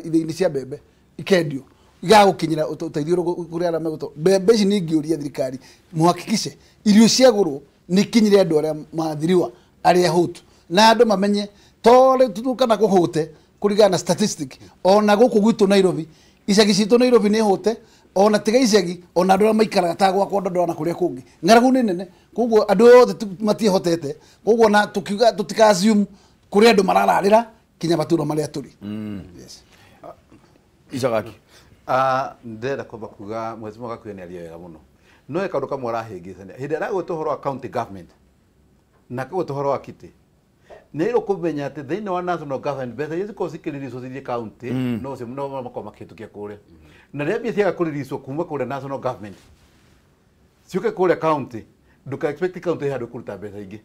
ithini cia mbembe ikendio igagukinyira uteithio kuria ara meguto mbembe ici ni ngiuria thirikari muhakikishe irio ciagurwo ni kinyire andu aria mathiriwa aria hutu na andu mamenye tore tutukana kuhute kurigana na statistic ona guku gwitu Nairobi icagi citu Nairobi ni hute ona tiga icagi ona andu maikara ta gwakwa ndona kuria kungi ngaragu ni nene koguo andu othe matihotete koguo na tukiuga tutika assume kuria andu marararira kinya batura maria turi yes icagaki ndenda kwamba kuga mwezi mwaka kwene alia wega muno no e kaundu kamwe arahingicania hindi aragwo tuhoro wa county government na kwa tuhoro wa kiti nero kumenya ati thiini wa national government betha yezi ko sikiririswo thithie county no se no makoma kitukia kure na rebia cia kuririswo kuma kure national government ciuke kure county nduka expect county hadu kuruta betha ingi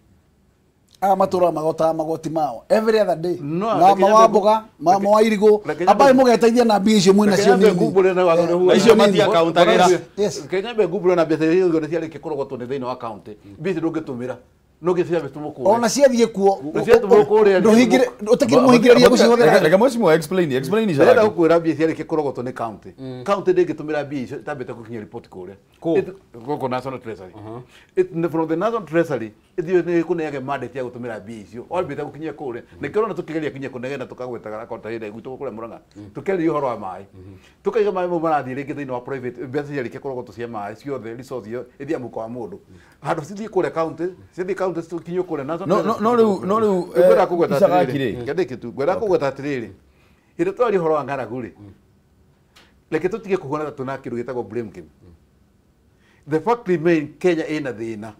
matura magoti mao every other day na mawamboga mama irigo abai mugeteithia na mbia icio mwina cio ni ngubule na wagoro icio matia kauntagira Kenya be ngubule na betha iyo ngone ciari kikorogotwo ni thiini wa county mbia ndungitumira no githia betumuko ona ciathie kuo nduhingire utakiri muhingiraria gucihotera rega mwecimu explain icagaki ndenda gukwira mbia ciari kikorogotwo ni county county ndingitumira mbia icio tambete gukinya report kuria goko national treasury from the national treasury ithio ni kunege mandate ya gutumira mbia icio orbita gukinya kuria nikirona tukigeria kinya kunegena tukagwetaga konta hinde gwitu kuria Murang'a tukeri uhoro wa mai tukaiga mai marathie ringi thiini wa private mbia ciari kikorogotwo cia mai ciothe resource iyo ithia muko wa mundu handu cithie kuria county cithie county tukinyo kuria national no riu gwera kugweta atiriri ngandike tu gwera kugweta atiriri ire twari horo wa ngaragu ri leke tutige kuhona tuna kiru gitagwo blame game the fact remain Kenya ina thina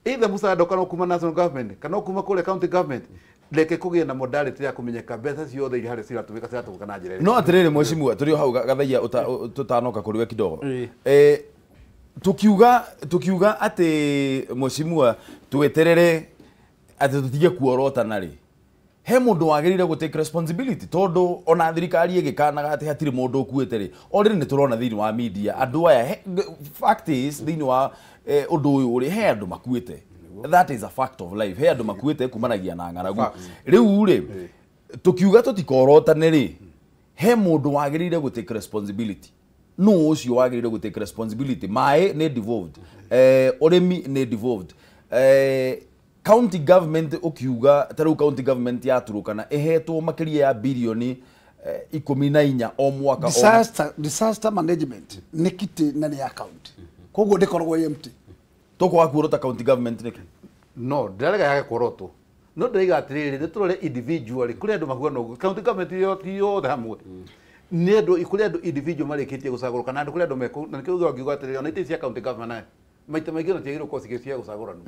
either musaada kana kuma national government kana kuma kule county government leke kugie na modality ya kumenyeka mbeca ciothe iri hari ciratumika ciratuka na njira no atiriri mwecimu turi hau gathaia tutanoka kuriwe kidogo tukiuga ati mwecimu tweterere ati tutige kuorotana ri he mundu wagirire gu take responsibility tondu ona thirikari igikanaga ati hatiri mundu ukuite ri already ni turona thiini wa media andu aya fact is thiini wa undu uyu uri he andu makuite that is a fact of life he andu makuite kumanagia na ngaragu riu ri tukiuga tutikorotane ri he mundu wagirire gu take responsibility no ucio wagirire gu take responsibility mai ni devolved urimi ni devolved county government ukiuga taru county government ya turukana ehetwo makiria ya bilioni 14 o mwaka disaster management nikiti nani ya county koguo ndikoragwo empty toko akurota county government niki no ndarega yake koroto no ndaiga atiriri niturore individually kuri andu mahuana county government yo hamwe ni andu ikuri andu individual mareketie gucagura kana andu kuri andu meko na nikio ngiuga atiriri ona ite cia county government maita maigiro tiagiro kosi cia gucagurana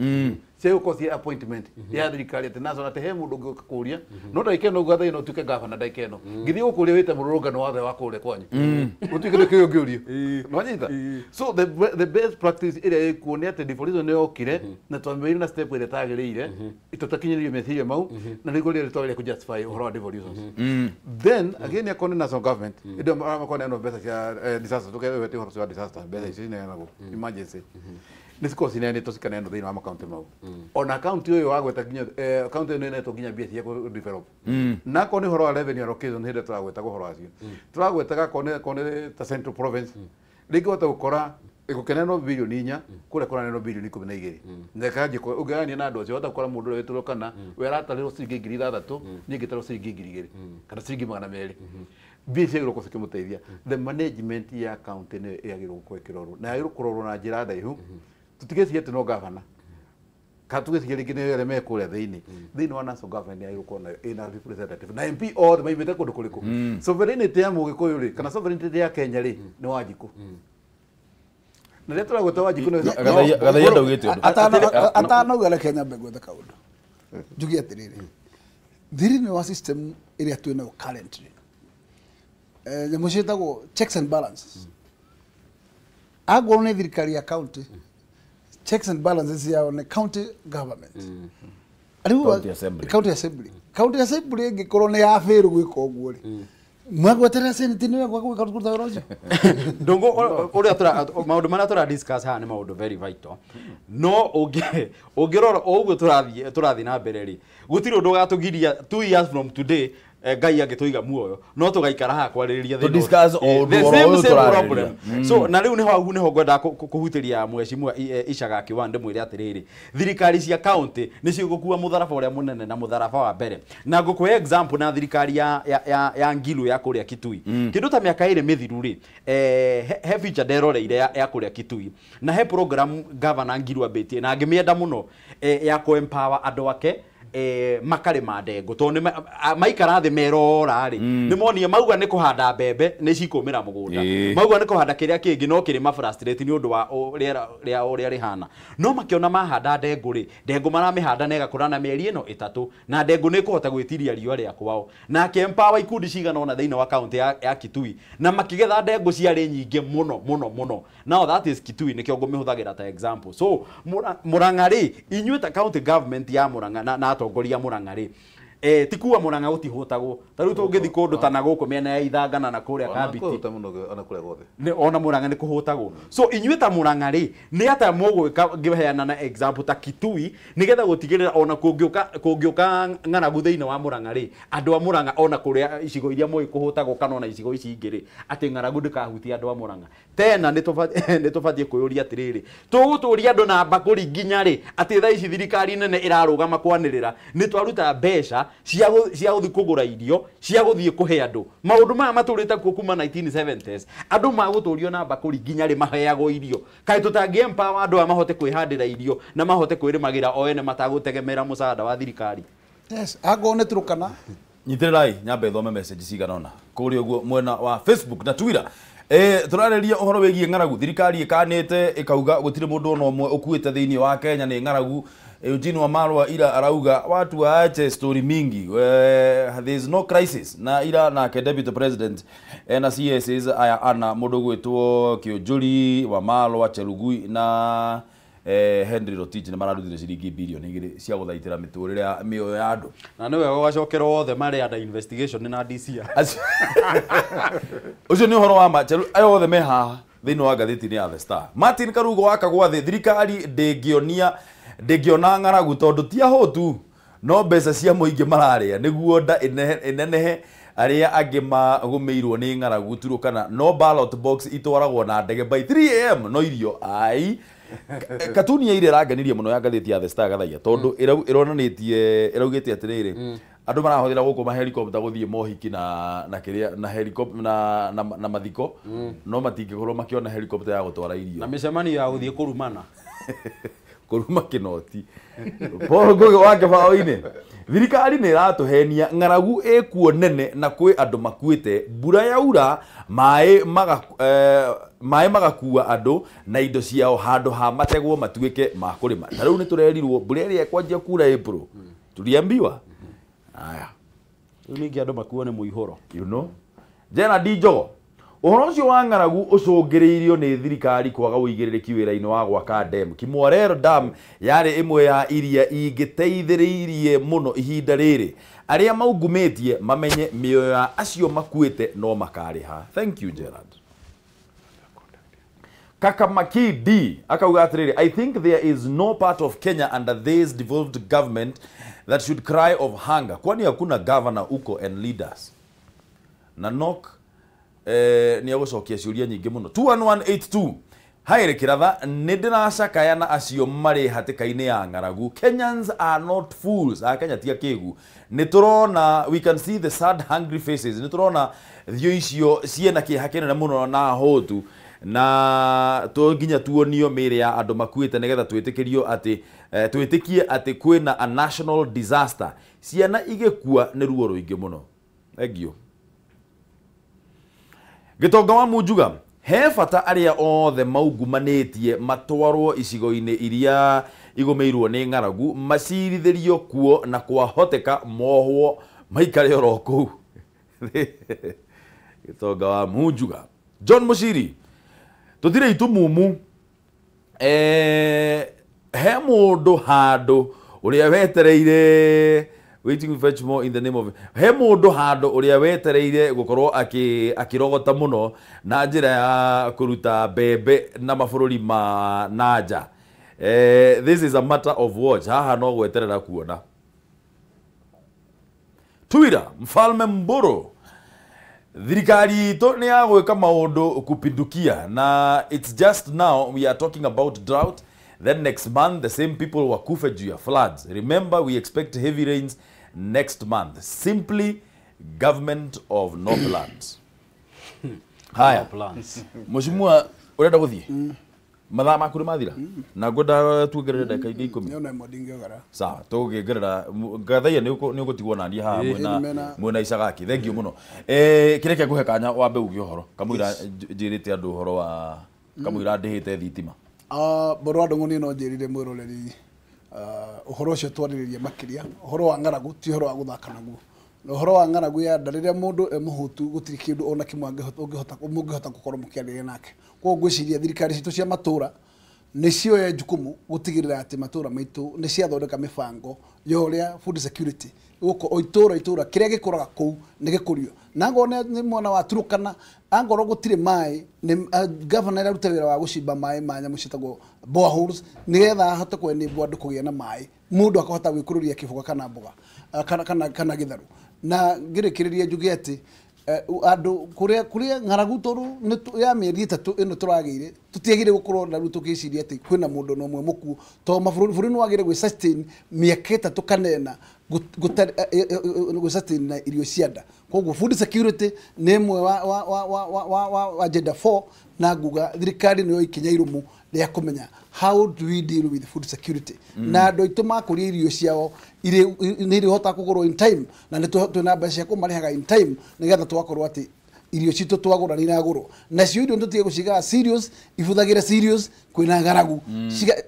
cia kosi appointment ya thirikari ati nazo ate he mundu ngikuria no ndaikeno ugathe no tuke governor ndaikeno ngithi gukuria wite mururungano wathe wa kure kwanyu utikire kio ngiurio no nyita so the best practice ire ikuonia ati devolution ne okire na twambeire na step ire tagiriire itutakinyiririo meciria mau na rigori ire twagire ku justify uhoro wa devolutions then again akone national government ido makone no besa cia disaster tukewe wete uhoro wa disaster besa ici ne nago emergency nisiko sinene tosikana ndo thina wa county mau ona county uyo wagweta ginya county ino neto ginya bia cia ku develop na kone horo revenue allocation hinde twagweta go horo acio twagweta kone ta central province rigota gukora igukeneno bilioni 4 kule kuna neno bilioni 12 ngekaje ko ugani na ndo hota kwa mundu weturo kana werata lero ciringi 3,000 ningitaro ciringi 2,000 kana ciringi 200 bisi giro kosike muteithia the management ya county ne yagiro kwekiroro na yagiro kuroro na njira ndaihu tutigeci ati no governor katugeci gire ne reme kule thiini wa national government yagiro kona ina representative na MP all maimete kundu kuliko sovereignty ya mugikuyu ri kana sovereignty ya Kenya ri ni wajiku na letra gotawa jikuno gathaia ndaugite undu atano gala Kenya mbego the kaundu jugi atiriri thiri wa system iria twina currently nyamu cietagwo checks and balances agwo ni thirikari ya county checks and balances yao ni county government county assembly ngikorwo ni ya fail gwika uguo ri mwagwetera senate ni wegwa gwika kuruta wira ucio Ndung'u uria maundu maria tura discuss ha ni maundu very vital no ungirora uguo turathi na mbere ri gutiri undu gatugiria 2 years from today ngai agituiga muoyo no tugaikara ha kwaririria to discuss all problem so na riu niho ngwenda kuhutiria mweshimwa Icaga Kiwande mwire atiriri thirikari cia county nicio gukua mutharaba uria munene na mutharaba wa mbere na ngukuhe example na thirikari ya Ngilu ya kuria Kitui kindu ta miaka ire mithiru ri he feature nderoreire ya kuria Kitui na he program governor Ngilu abetie na ngimienda muno ya ko empower andu ake makare madengo to maikara thi merora ri ni monie mauga ni kuhanda mbembe ni cikumira mugunda mauga ni kuhanda kiria kingi no kiri ma frustrate ni undu wa uria rihana no makiona mahanda ndengu ri ndengu maramihanda nega kurana mieri ino 3 na ndengu ni kuhota gwitiria riua ria kwao na kempower ikundi cigana ona thiini wa county ya Kitui na makigetha ndengu ciari nyingi muno now that is Kitui nikio ngumihuthagira ta example so Murang'a ri inyuita county government ya Murang'a na atongoria Murang'a ri tikuwa Murang'a utihutagwo taru tungithi kundu ta na guku miena ya Ithangana na kuria Kabiti ona Murang'a ni kuhutagwo so inyuita Murang'a ri ni ata mugwika ngiheana na example ta Kitui nigetha gutigirira ona kungiuka ng'aragu thiini wa Murang'a ri andu a Murang'a ona kuria icigo iria moi kuhutagwo kana ona icigo ici ingiri ati ng'aragu ndikahutia andu a Murang'a tena ni tubatie kuyuria atiriri tuguturia andu na mbakuri nginya ri ati thaa ici thirikari nene irarugama kwanirira ni twaruta mbeca cia guthi kugura irio cia guthie kuhe andu maundu maya maturite kuo kuma 1970s andu maguturio na mbakuri nginya ri maheagwo irio kai tutangi empower andu amahote kwihandira irio na mahote kwirimagira o ene matagutegemera musaada wa thirikari yes agone turukana nyitirai nyambe thome message cigana ona kuri uguo mwena wa Facebook na Twitter turareria uhoro wegie ng'aragu thirikari ikanite ikauga gutire mundu ono omwe ukuite thiini wa Kenya ni ng'aragu Eugene Wamalwa ira arauga watu waache story mingi there is no crisis na ira na deputy president na CSs aya ana mundu gwitwo Kionjuri Wamalwa Chelugui na Henry Rotich ni mararuthire ciringi bilioni 2 cia guthaitira miturire ya mioyo ya andu na niwe gwacokerwo othe mari under investigation na DC ucio ni uhoro wa machelu ayo othe me haha thiini wa gatheti ni ya The Star Martin Karugo wakagwa thi thirikari ndingiona ng'aragu tondu ti ahotu no mbeca cia muingi mararia niguo nda inenehe aria angi magumeirwo ni ng'aragu turukana no ballot box itwaragwo na ndege by 3 am no irio ai katuni ya ire ranganirie muno ya gatheti ya The Star gathaia tondu ironanitie iraugite atiriri andu marahothira guku ma helicopter guthie mohiki na kiria na helicopter na mathiko no matingikorwo makiona helicopter ya gutwara irio na micemani ya guthie kurumana kuruma kinoti Paul Ngugi wake baoine thirikari ni iratuhenia ng'aragu ekuo nene na kwi andu makuite mbura yaura mai magakua andu na indo ciao handu ha mategwo matuike ma kurima tariu ni turerirwo mbura iria kwanjia kura April tuliambiwa aya ningi andu makuo ni muihuro you know Jena Dijo uhoro ucio wa ng'aragu ucungiriirio ni thirikari kwaga uigiririki wira-ini wa gwaka dam Kimorero dam yari imwe ya iria ingiteithiriirie muno ihinda riri aria maugumitie mamenye mioyo ya acio makuite no makariha thank you Gerard Kaka Makidi akauga atiriri I think there is no part of Kenya under this devolved government that should cry of hunger kwani hakuna governor uko and leaders na nok ni agucokia ciuria nyingi muno 21182 haire kiratha nindinacakaya na acio mari hatikaini ya ng'aragu. Kenyans are not fools. Kenya tia kigu niturona, we can see the sad hungry faces. Niturona thio icio ciena kiha kinene muno na hotu na to nginya tuonio mire ya andu makuite nigetha twitikirio ati twitikie ati kwina a national disaster. Ciana igekua ni ruo ruingi muno. Egio Gitonga wa Munjuga he bata aria othe maugumanetie matwarwo icigo-ini iria igumeirwo ni ng'aragu macirithirio kuo na kwahoteka mohwo maikare oro kuu. Gitonga wa Munjuga John Mushiri tutire itumumu he mundu handu uria wetereire waiting to fetch more in the name of he mundu handu uria wetereire gukorwo akirogota muno na njira ya kuruta bebe na mabururi ma nanja. This is a matter of watch. Haha no gweterera kuona. Twira Mfalme Mburu thirikari itu ni ya gwika maundu kupindukia na it's just now we are talking about drought, then next month the same people wakufe juu ya floods. Remember, we expect heavy rains next month. Simply government of no plans. Haya Mheshimiwa urenda guthie mathaa maku ni mathira na ngwenda tuongerere dakika ingi 10 niona modingiogara sawa tuongerera ngathaia ni ugutigwo na ndie haha mwena icagaki. Thank you muno. Kire kia nguhe kanya wambe ugi uhoro kamwira njirite andu uhoro wa kamwira ndihite thitima. Boro Ndung'u ni no njirire mwiroreri uhoro ucio twariririe makiria uhoro wa ng'aragu ti uhoro wa guthaka naguo. Uhoro wa ng'aragu ya ndariria mundu muhutu gutiri kindu ona kimwe ungihota gukorwo mukiarĩria nake. Kwa ngwiciria thirikari citu cia matura nicio ya jukumu gutigirira ati matura maitu ni ciathondeka mibango yo uria food security guko itura kiria gikuraga kuu ni gikurio na ngone ni mwana wa Turukana angoro gutire mai ni governor aruta wira wa gucimba mai manya mucitagwo boreholes nigetha ahote kwenibwo andu kugia na mai mundu akahota gwikururia kibuga kana mboga kana githaru na ngirikiriria njugi ati andu kuria ng'aragu toru ya mieri 3 ino turagire tutiagire gukorwo na ruto kiciria ati kwina mundu no mwe muku to maburi no agire gwi sustain miaka 3 kanena gu sustain na irio cianda. Koguo food security ni mwe wa agenda 4 na nguga thirikari niyo ikinya irumu ria kumenya how do we deal with food security na ndo ituma kuria irio ciao ni hota kugurwo in time na ni tuna mbeca kumarihaga in time nigetha twakorwo ati irio citu twagura ni nagurwo na cio irio tutige guciga serious ifuthagira serious kwina ng'aragu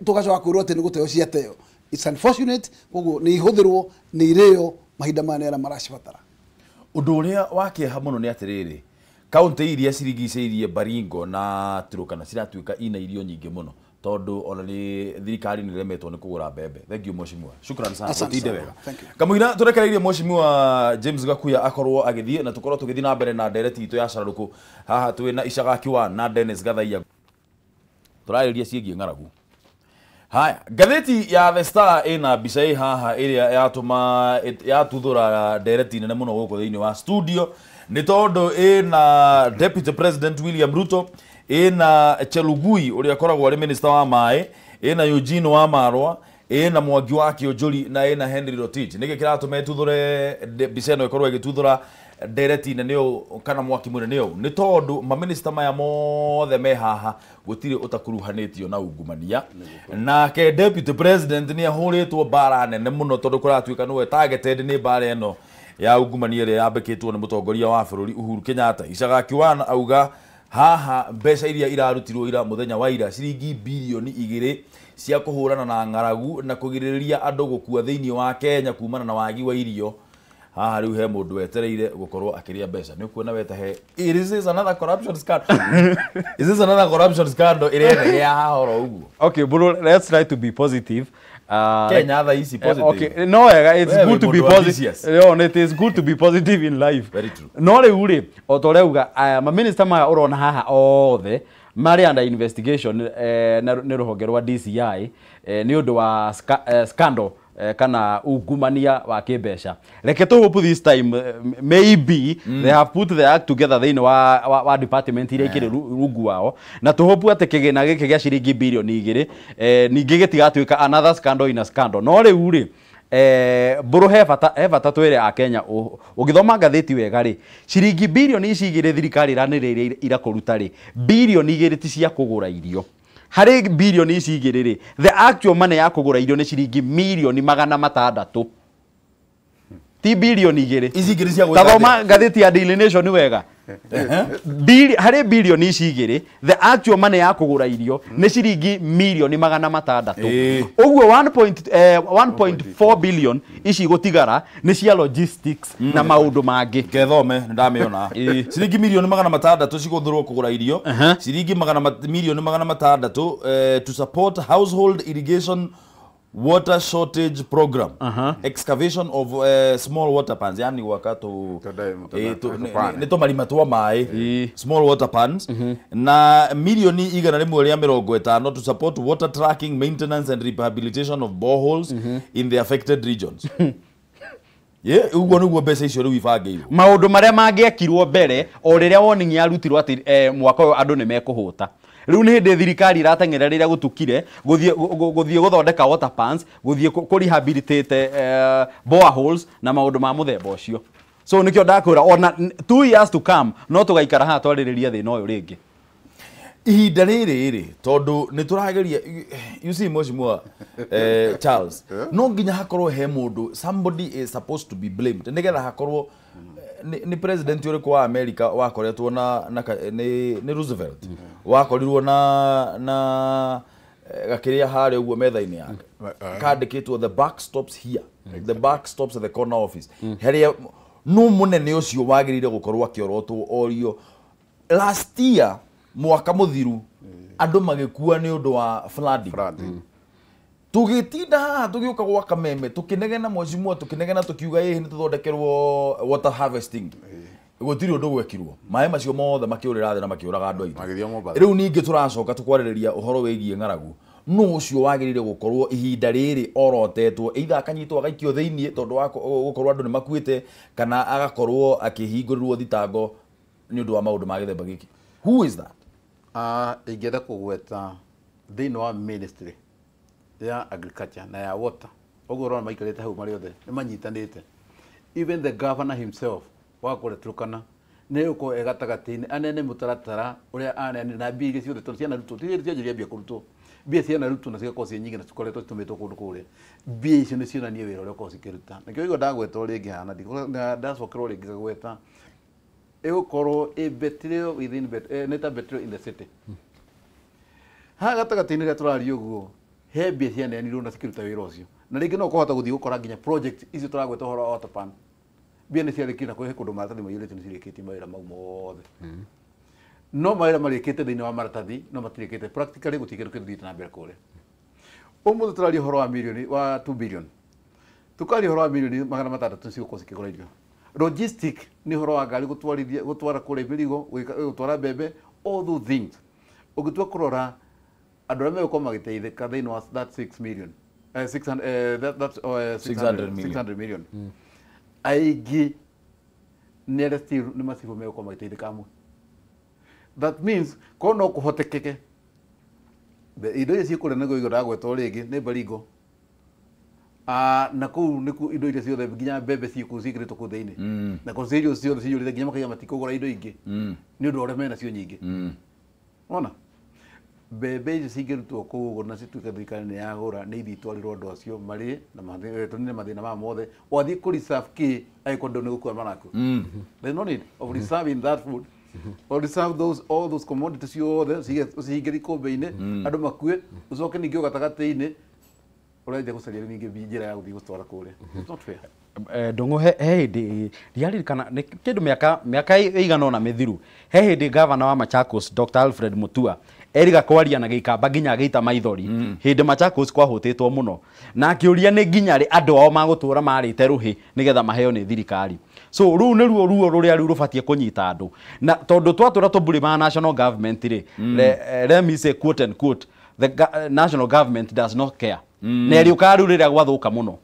tugacoka kwirwo ati ni guteo ciateo. It's unfortunate. Koguo ni ihuthirwo ni irio mahinda manera maracibatara. Undu uria wakieha muno ni atiriri kaunti iria cirigiceirie Baringo na Turukana ciratuika ina irio nyingi muno tondu ona ni thirikari ni remetwo ni kugura mbembe. Thank you Mheshimiwa. Shukran sana. Utinde wega. Kamwira turekereirie Mheshimiwa James Gakuya akorwo agithie na tukorwo tugithie na mbere na ndereti itu ya Cararuku haha twina Icagaki wa na Dennis Gathaia turariria ciĩgie ng'aragu. Haya, gatheti ya The Star ina bica haha iria yatuthura ndereti nene muno guku thiini wa studio ni tondu ina Deputy President William Ruto, ina Chelugui uria koragwo ari minister wa mai, ina Eugene wa Marwa, ina Mwangi wa Kionjuri na ina Henry Rotich. Niki kiratuma tuthure bica ino ikorwo igituthura ndereti nene kana mwaki munene uyu ni tondu ma minister maya mothe me haha gutire utakuruhanitio na ungumania na ke Deputy President ni ahuritwo bara nene muno tondu kuratuika niwe targeted ni bara eno ya ungumania ria yambikitwo ni mutongoria wa bururi Uhuru Kenyatta. Icagaki wana auga haha mbeca iria irarutirwo ira muthenya wa ira ciringi bilioni 2 cia kuhurana na ng'aragu na kugiriria andu gukua thiini wa Kenya kumana na wagi wa irio. Haha riu he mundu wetereire gukorwo akiria mbeca ni kuona wetahe is this another corruption scandal? Is this another corruption scandal irene ya hahoro uguo? Okay, bro, let's try to be positive. Kenya tha easy positive. Okay, no, it's good to be positive. No, it is good to be positive in life. Very true. No riu ri otoreuga ma minister maya urona haha othe mari under investigation ni ruhonge rwa DCI ni undu wa scandal kana ungumania wa kimbeca. Reke tu hope this time maybe they have put the act together thini wa department iria ikiri rungu wao, na tu hope ate kigina giki gia ciringi bilioni 2 ningi gitigatuika another scandal in a scandal. No riu ri mburu he bata twire a Kenya ugithoma ngatheti wega ri ciringi bilioni ici 2 thirikari raniriria ira kuruta ri bilioni 2 ti cia kugura irio. Hari bilioni ici 2 ri the actual money ya kugura irio ni ciringi milioni 600 ti bilioni 2 ici 2 cia gwetha tathoma ngatheti ya Daily Nation wega hari bilioni ici 2 the actual money ya kugura irio ni ciringi milioni 600 uguo 1.4 billion ici gutigara ni cia logistics na maundu mangi kethome ndamiona ciringi milioni 600 ciguthurwo kugura irio ciringi milioni 600 to support household irrigation water shortage program, excavation of small water pans, yani wakatu neto marima twa mai, small water pans, na milioni igana rimwe ria 50 to support water tracking, maintenance and rehabilitation of boreholes in the affected regions. Uguo niguo mbeca icio riu ibangeirwo maundu maria mangiekirwo mbere o riria warning yarutirwo ati mwaka uyu andu ni mekuhuta. Riu ni hindi thirikari iratengereria gutukire guthie guthondeka water pans, guthie ku rehabilitate boreholes na maundu ma muthemba ucio. So nikio ndakwira ona 2 years to come no tugaikara ha twaririria thina uyu ringi. Ihinda riri tondu ni turageria you see Mheshimiwa Charles no nginya hakorwo he mundu somebody is supposed to be blamed nigetha hakorwo ni president uri kwa America wakoretwo ni Roosevelt wakorirwo na gakiria hare uguo metha-ini yake kandikitwo the buck stops here, the buck stops at the corner office heria no munene ucio wagirire gukorwo akiorotwo orio last year mwaka muthiru andu magikua ni undu wa flooding tugitinda haha tugiuka gwaka meme tukinegena Mheshimiwa tukinegena tukiuga ni tuthondekerwo water harvesting gutiri undu gwekirwo mai macio mothe makiurira thina makiuraga andu aitu riu ningi turacoka tukwaririria uhoro wigie ng'aragu no ucio wagirire gukorwo ihinda riri orotetwo either akanyitwo agaikio thiini tondu wa gukorwo andu ni makuite kana agakorwo akihingurirwo thitango ni undu wa maundu ma githemba giki. Who is that? Ingenda kugweta thini wa ministry ya agriculture na ya water uguo rona maikarite hau mari othe ni manyitanite. Even the governor himself wa kuretrukana ne uko egatagati-ini anene mutaratara uria anene na mbia ciothe tondu ciana ruto tiria mbia kurutwo mbia ciana ruto na cigakorwo cie nyingi na cikoretwo citumitwo kundu kuria mbia icio ni cionanie wira uria ukorwo cikiruta na kio ndagweta ringi hana ndacokerwo ringi gweta egukorwo betrayal within neta betrayal in the city ha gatagati-ini ria turari uguo he mbia cianeanirwo na cikiruta wira ucio na ringi no kuhota guthii gukora nginya project icio turagweta horo wa water pan mbia ni ciarikina kwehe kundu maratathi maiyurite ni cirikiti mawira mau mothe no mawira marikite thiini wa maratathi no matirikite practically gutigiru kiruthite na mbere kuria umuthi turari horo wa milioni wa 2 billion tukari horo wa milioni 600 cigukorwo cikigura irio. Logistic ni horo wa ngari gutwara kuria mirigo gutwara mbembe all those things ugitua kurora andu aria megũkorwo magĩteithĩka thĩinĩ wa that 6 million 600 million aingĩ nĩ arĩa still nĩ macibo megũkorwo magĩteithĩka amwe. That means korwo no kũhotekeke indo iria ciĩkũrĩa nĩguo igũra gwetwo rĩngĩ nĩ Baringo na kũu nĩkuo indo iria ciothe nginya mbembe ciĩkũu ciĩkĩrĩtwo kũu thĩinĩ na constituency ciothe ciyũrĩte nginya makaiga matikũgũra indo ingĩ nĩ ũndũ ũrĩa mena cio nyingĩ. Ona mbembe icio cingĩrutwo kũu na cituĩke thirikari nĩ yagũra nĩ ithiĩ itwarĩrwo andũ acio marĩ na tũnine mathĩna ma mothe wathiĩ kũ reserve kĩ angĩkorwo ndũ nĩ gũkua marakua. There is no need of reserving that food or reserve all those commodities ciothe cihingĩre ikũmbĩ-inĩ andũ makue ũcoke ningĩ gatagatĩ-inĩ ũrenda gũcaria ningĩ njĩra ya gũthiĩ gũtwara kũrĩa. It's not fair. Ndung'u he hĩndĩ ndiaririkana nĩ kĩndũ mĩaka ĩigana ũna mĩthiru he hĩndĩ gavana wa Machakos Dr. Alfred Mutua eriga kwaria na gĩikamba nginya agĩita maithori hĩndĩ Machakos kwahũtĩtwo mũno na akĩũria nĩ nginya rĩ andũ ao magũtũra marĩte rũhĩ nĩgetha maheo nĩ thirikari. So rĩu nĩruo ruo rũrĩa rĩu rũbatiĩ kũnyita andũ na tondũ twatũra tũmbũrĩ national government rĩ let me say quote and quote the national government does not care na ĩrĩũkaga rĩu rĩrĩa gwathũka mũno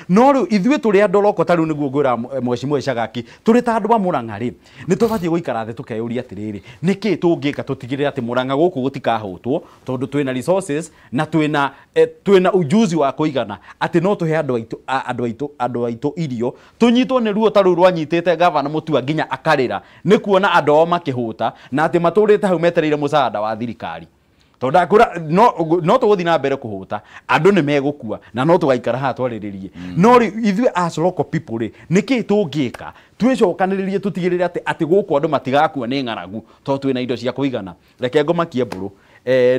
no riu ithue turi andu roko tariu niguo ngwira mweshimwe Shagaki turi ta andu ba Murang'a ri ni tubathie guikara thi tukeyuria atiriri niki tungika tutigirire ati Murang'a guku gutikahutwo tondu twina resources na twina ujuzi wa kuigana ati no tuhe andu aitu irio tunyitwo ni ruo taru rwanyitite gavana Mutua nginya akarira ni kuona andu ao makihuta na ati maturite hau metereire musaada wa thirikari tonda kura no tuguthi na mbere kuhuta andu ni megukua na no tugaikara ha twariririe no ithui as local people ri niki tungika twicokaniririe tutigirire ati guku andu matigakua ni ng'aragu to twina indo cia kuigana reke ngomakie mburu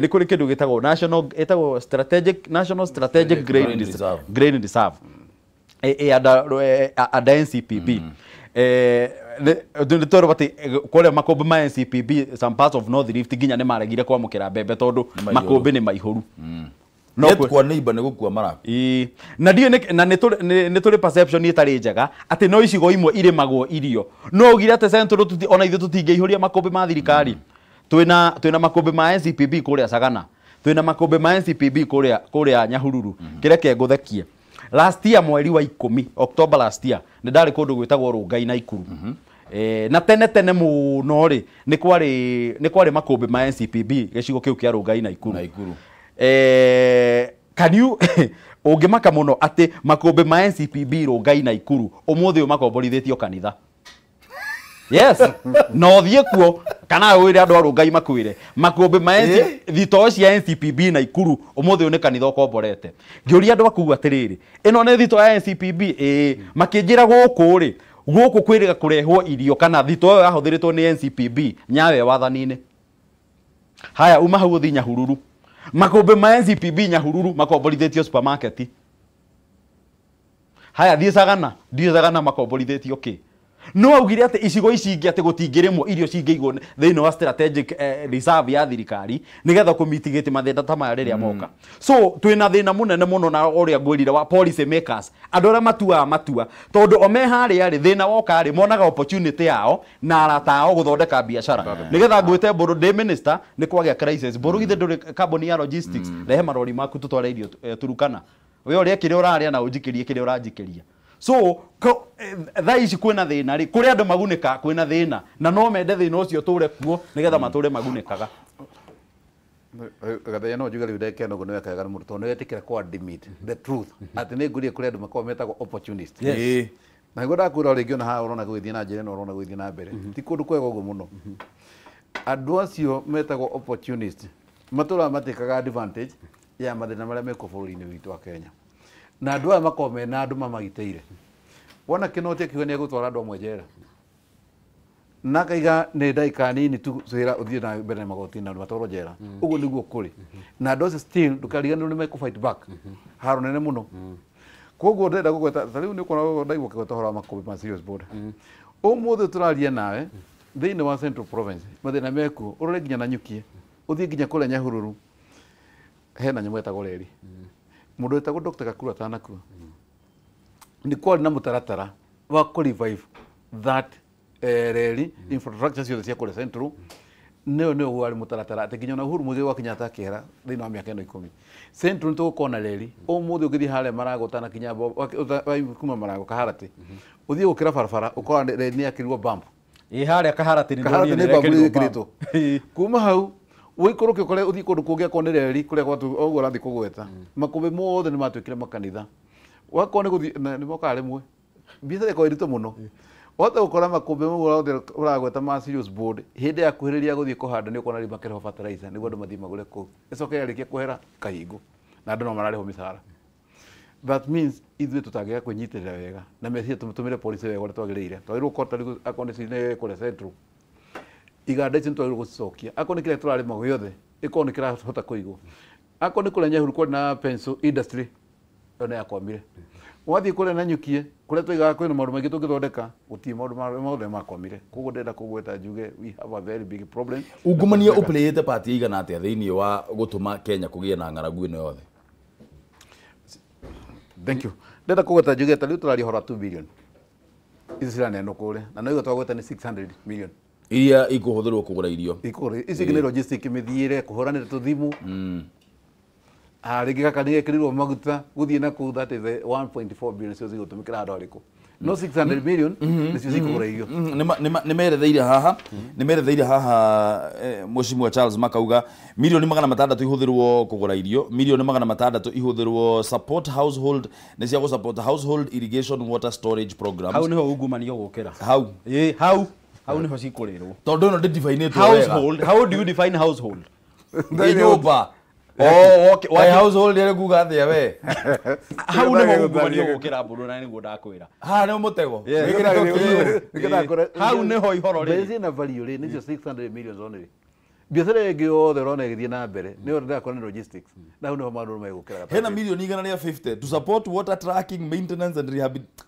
ni kuri kindu gitagwo national strategic grain reserve ada NCPB nditoro bati kole makombe ma NCPB some parts of North Rift nginya ni maregire kwamukira mbembe tondu makombe ni maihuru no kwa neighbor ni gukua maraku na dio na ni tuli perception itari njega ati no icigo imwe irimagwo irio no ugire ate central ona ithu tutingeihuria makombe ma thirikari twina makombe ma NCPB kuria Sagana twina makombe ma NCPB kuria Nyahururu kireke nguthekie last year mweri wa 10 October last year ni ndari kundu gwitagwo Rungai na Ikuru na tene muno ri ni kwari makombe ma NCPB gicigo kiu kia Rungai na Ikuru can you ungimaka muno ati makombe ma NCPB Rungai na Ikuru umuthi umakomborithitio kanitha yes no thie kuo kana wire andu Rungai makwire makombe ma thito cia NCPB na Ikuru umuthi ni kanitha ukomborete ngiuria andu akuga atiriri ino ni thito ya NCPB makinjira guku ri guku kwiriga kurehwo irio kana thito yo yahuthiritwo ni NCPB nyawe wathanine haya uma hau thi Nyahururu makombe ma NCPB Nyahururu makomborithitio supermarket haya thie Sagana makomborithitio ki no augire ati icigo ici ingi ati gutingirimo irio cingeigwo thiini wa strategic reserve ya thirikari nigetha kumitigate mathenda ta maya riria moka so twina thina munene muno na uria ngwirire wa policy makers andu aria matua tondu ome haria ri thina woka ri monaga opportunity yao na arata ao guthondeka biashara nigetha ngwite mburu ndi minister ni kwagia crisis mburu githe nduri carbon ya logistics rehe marori maku tutware irio Turukana we uria kire uraria na unjikirie kire uranjikiria so tha ici kwina thina ri kuri andu magunika kwina thina na no mende thina ucio ture kuo nigetha mature magunikaga gathe no njuga riu ndeke no gune kaga mu tondu etikira kwa admit the truth ati ni ngurie kuri andu makwa metagwo opportunist na ngoda kura ringi ona ha urona gwithia na njira no urona gwithia na mbere ti kundu kwega uguo muno andu acio metagwo opportunist matura matikaga advantage ya mathina maria meko bururi-ini witu wa Kenya na andu aya makome na andu mamagiteire wona kinote kiwe ni gutwara andu amwe njera na kaiga ni ndaika nini tu swira uthie na mbere magoti na matoro njera uguo niguo kuri na andu acio still ndukariganirwo ni meku fight back haro nene muno koguo ndenda gugweta tariu ni ukona ndaigwo kigweta hora makombe ma serious border umuthi turaria nawe thiini wa Central Province mathina meku urore nginya na nyukie uthie nginya kule Nyahururu hena nyamu etagwo reri mundu etagwo Dr. Kakuru atanakua ni kwari na mutaratara wa ku revive that reri infrastructure ciothe cia kule Central nio wari mutaratara ati nginya na Uhuru Muigai wa Kenyatta akera thiini wa miaka 10 Central nitugukona reri umuthi ugithi hare Marago tana kinya kuma Marago Kaharati uthie gukira barabara ukora reri ni akirwo bump hare Kaharati ni bump kuma hau wikuruke kore uthi kundu kungia konereri kuria gwatu oguo rathi kugweta makumbe mothe ni matwikire makanitha wakone guthi ni moka rimwe biathara ko irito muno wata ukora makumbe mothe uragweta ma serious board hindi ya kuhiriria guthi kuhanda ni ukona rima kero fertilizer ni gwandu mathi magure ku icoke yarikia kuhera kahingo na andu no marariho misara that means ithuĩ tũtangĩaga kwĩnyitĩrĩra wega na meciria tũtũmĩre polisi wega ũrĩa twagĩrĩire twagĩrĩirwo kota akorwo nĩ kũrĩa central iganda ici nĩtwagĩrĩirwo gũcicokia akorwo nĩ kĩrĩa tũrarĩma gĩothe ĩkorwo nĩ kĩrahota kũigwo akorwo nĩ kũrĩa Nyahururu kwarĩ na pencil industry yo nĩ yakwamire wathiĩ kũrĩa Nanyuki kũrĩa tũigaga kwĩna maũndũ maingĩ tũngĩthondeka gũtirĩ maũndũ mothe makwamire koguo ndenda kũgweta njuge we have a very big problem. Ungumania ũplayĩte part igana atĩa thĩinĩ wa gũtũma Kenya kũgĩe na ng'aragu ĩno yothe? Thank you. Ndenda kũgweta njuge ta rĩu tũraria hora 2 billion ici ciranenwo kũrĩa na no igwa twagweta nĩ 600 million iria ikũhũthĩrwo kũgũra irio ici nĩ logistic mĩthiĩre kũhũranĩra tũthimu rĩngĩ gaka nĩ gekĩrirwo maguta gũthiĩ na kũu, that is 1.4 billion cio cigũtũmĩkĩra handũ harĩkũ. No 600 million nĩcio cikũgũra irio. Nĩ meretheire haha Mheshimiwa Charles makauga milioni 600 ihũthĩrwo kũgũra irio, milioni 600 ihũthĩrwo support household, nĩ cia support household irrigation water storage programs. Hau niho ungumanio gũkĩra. Hau niho cikũrĩrwo. Tondũ no define household. How do you define household? Nyũmba. Okay. Why household yale kuga thia we? Hau niho ungumanio gũkĩra mbũrũ na nĩguo ndakwĩra. Ha nĩ mũtego. Hau niho ihoro rĩ. Bezi na value rĩ nĩcio 600 million only. Biathara ĩngĩ yothe ũrona ĩgĩthiĩ na mbere nĩ ũrĩa ndakora logistics. Na hau niho maũndũ megũkĩra. Hena milioni 150 to support water tracking, maintenance and rehabilitation.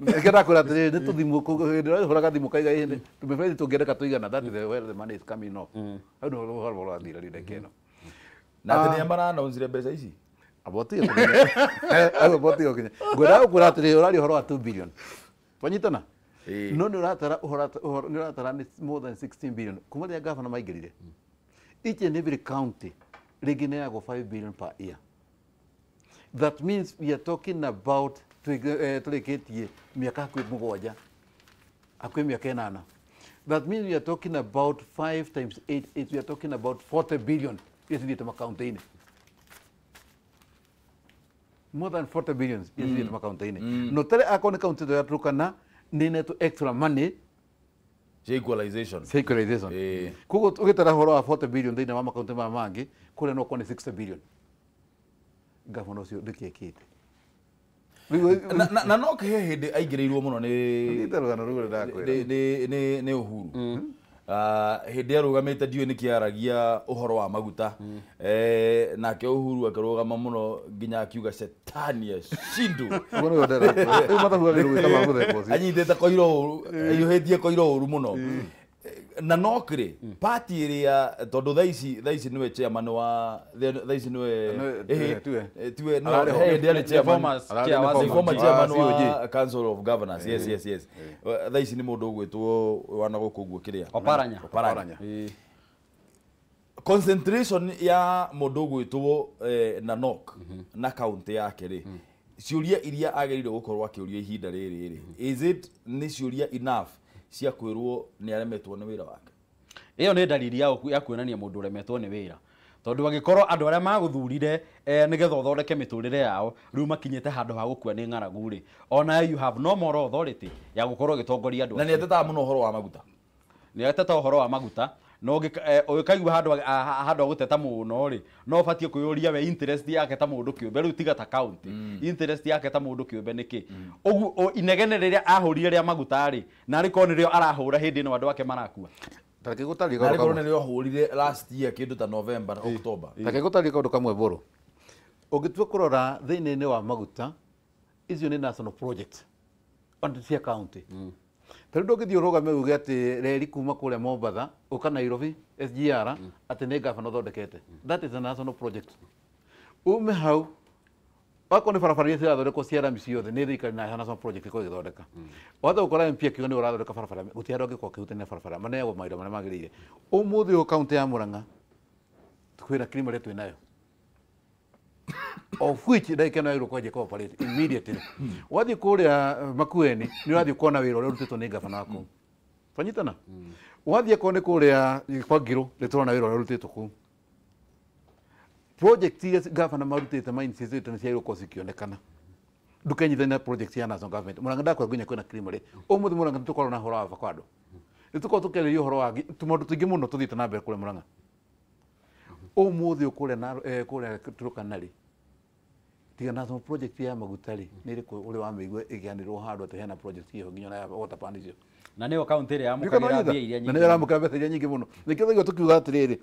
Ngenda kũra atĩrĩrĩ nĩ tũthimũ hĩndĩ ũraga thimũ kaiga hĩndĩ tũmĩberethi tũngĩendeka tũigana, that is where the money is coming off. Hau nĩ ũhoro ũrathira rĩu ndeke ĩno. Na atĩ nĩ maranaũnzire mbeca ici aboti ũkinya ngwenda gũkwĩra atĩrĩrĩ ũrari ũhoro wa 2 billion twanyitana no nĩ ũratara nĩ more than 16 billion kuma rĩrĩa gavana maingĩrire. Each and every county rĩngĩ nĩ yagwo 5 billion per year. That means we are talking about tũrĩkĩtie mĩaka hakuhĩ 7 hakuhĩ mĩaka 8. That means we are talking about 5 times 8, we are talking about 40 billion ithiĩte makaunti-inĩ. More than 40 billion ithiĩte makaunti-inĩ. No tele akorwo nĩ kaunti ĩyo ya Turkana nĩ netwo extra money equalization. Koguo ũgĩtara ũhoro wa 40 billion thĩinĩ wa makaunti maya mangĩ kũrĩa no kone 60 billion. Gavana ũcio ndĩkĩkĩte. Na no kĩhe hĩndĩ aingĩrĩirwo mũno nĩ Uhuru. Hĩndĩ arũgamĩte ndiũĩ nĩ kĩaragia ũhoro wa maguta, nake Uhuru akĩrũgama mũno nginya akiuga setani ashindwo. Anyitĩte koiro ũru, aiyũhĩtie koiro ũru mũno. Na no kĩrĩ party ĩrĩa tondũ thaa ici nĩwe chairman wa thaa ici nĩwe former chairman wa Council of Governors. Yes. Thaa ici nĩ mũndũ ũgwĩtwo wana gũkũ ũguo kĩrĩa Oparanya. Concentration ya mũndũ ũgwĩtwo Nanok na county yake rĩ, ciũria iria agĩrĩirwo gũkorwo akĩũria ihinda rĩrĩ is it nĩ ciũria enough cia kwĩrwo nĩ aremetwo nĩ wĩra wake? Iyo nĩ dalili ya kuonania mũndũ ũremetwo nĩ wĩra, tondũ angĩkorwo andũ arĩa magũthurire nĩgetha ũthondeke mĩtũrĩre yao rĩu makinyĩte handũ ha gũkua nĩ ng'aragu rĩ, ona you have no more authority ya gũkorwo ũgĩtongoria andũ. Na nĩ atetaga mũno ũhoro wa maguta. Nĩ ateta ũhoro wa maguta, no ũkaigua handũ gũteta mũno rĩ, no ũbatie kwĩyũria we interest yake ta mũndũ kĩũmbe, rĩu tiga ta county interest yake ta mũndũ kĩũmbe nĩkĩ? Ũguo inegene rĩrĩa ahũrire rĩa maguta rĩ, na rĩkorwo nĩrĩo arahũra hĩndĩ ĩno andũ ake marakua. Nĩrĩkorwo nĩrĩo ahũrire last year kĩndũ ta November October. Gũtarĩ kaũndũ kamwe mbũrũ ũngĩtua kũrora thĩinĩ wa maguta icio nĩ national project on cia county. Tondũ ndũngĩthiĩ ũrũgame uge atĩ reri kuma kũrĩa Mombatha ũka Nairobi SGR atĩ nĩ gavana ũthondekete. That is a national project. Ume hau wakorwo nĩ barabara iria cirathondekwo cia rami ciothe nĩ thirikari na national project ĩkorwo ĩgĩthondeka. Watha gũkora MP akiuga nĩ ũrathondeka barabara, gũtirĩ andũ angĩkorwo akĩhutania barabara, maneagwo mawĩra marĩa magĩrĩire. Ũmũthĩ ũyũ kaunti ya Murang'a kwĩna kirima ĩrĩa twĩnayo, of which ndagĩka ĩno yagĩrĩirwo kwanjia cooperate immediately. Wathiĩ kũrĩa Makueni nĩ ũrathiĩ kuona wĩra ũrĩa ũrutĩtwo nĩ gavana wako. Twanyitana? Wathiĩ akorwo nĩ kũrĩa kwa Ngiro nĩ tũrona wĩra ũrĩa ũrutĩtwo kũu. Project iria gavana marutĩte maincitĩte nĩ ciagĩrĩirwo gũkorwo cikĩonekana. Ndũkenyithania project ya national government. Murang'a ndakwĩra nginya kwĩna kirima rĩ. Ũmũthĩ Murang'a nĩ tũkorwo na ũhoro wa avocado. Nĩ tũkorwo tũkĩarĩria ũhoro wa tũmaũndũ tũingĩ mũno tũthiĩte na mbere kũrĩa Murang'a. Ũmũthĩ kũrĩa Turkana rĩ, tiga national project ya maguta rĩ, nĩ ĩrĩkũ ũrĩ wamĩigua ĩkĩanĩrwo handũ atĩ hena project ĩyo nginya na water pan icio. Na nĩyo kaunti ĩrĩa yamũkagĩra mbia iria nyingĩ. Na nĩyo yamũkagĩra mbeca iria nyingĩ mũno. Nĩkĩo thĩgwo tũkiuga atĩrĩrĩ,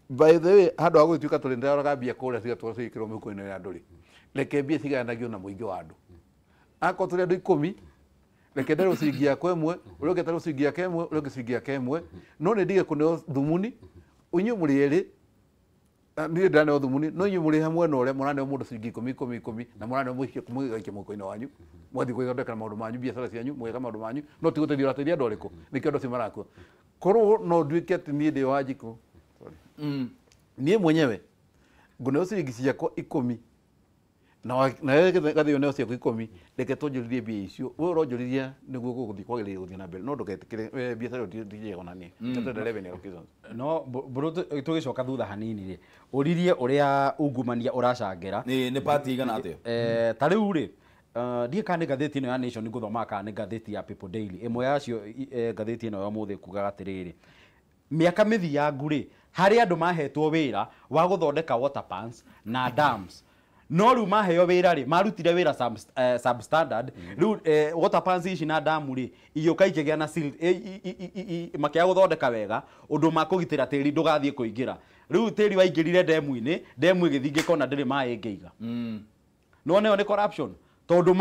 by the way handũ ha gũgĩtuĩka tũrĩndaga mbia kũrĩa tiga twĩkĩrwo mĩhuko-inĩ ya andũ rĩ, reke mbia cigayanagio na mũingĩ wa andũ. Akorwo tũrĩ andũ 10 reke ndarĩ ciringi yakwa ĩmwe, ũrĩa ũngĩ tarĩ ciringi yake ĩmwe, ũrĩa ũngĩ ciringi yake ĩmwe, no nĩ ndige kũneo thumuni inyuĩ mũrĩ erĩ. Niĩ ndaneo thumuni no inyuĩ mũrĩ hamwe na ũrĩa mũraneo mũndũ ciringi 10 na mũraneo mũgaikia mũhuko-inĩ wanyu, mwathiĩ gwĩthondeka maũndũ manyu, biacara cianyu, mwĩka maũndũ manyu, no ti gũteithia ũrateithia andũ arĩkũ, nĩkĩo andũ acio marakua. Korwo no nduĩke atĩ niĩ ndĩ Wanjikũ niĩ mwenyewe ngone ciringi ciakwa 10 na gathio neo ciakwa 10 reke tonjorithie mbia icio we uronjorithia niguo guguthi kwagiriria guthii na mbere no ndugetikire biacara ndije onanie tondå revenue allocations no bro tugicoka thutha hanini ri uririe uria ungumania uracangera ni party igana atio ta riu ri ndie kana ngathĩti ĩno ya Nation ngũthoma kana ngathĩti ya People Daily ĩmwe yacio ngathĩti ĩno ya mũthĩ kugaga atĩrĩrĩ mĩaka mĩthiangu rĩ harĩ andũ mahetwo wĩra wa gũthondeka water pans na dams no rĩu maheo wĩra rĩ marutire wĩra substandard rĩu water pans ici na damu rĩ igĩũka ikĩgĩa na silt makĩaga gũthondeka wega ũndũ makũgitĩra tĩri ndũgathiĩ kũingĩra rĩu tĩri waingĩrire demu ĩgĩthiĩ ngĩkona ndĩrĩ maĩ ĩngĩiga no nĩyo nĩ corruption tondu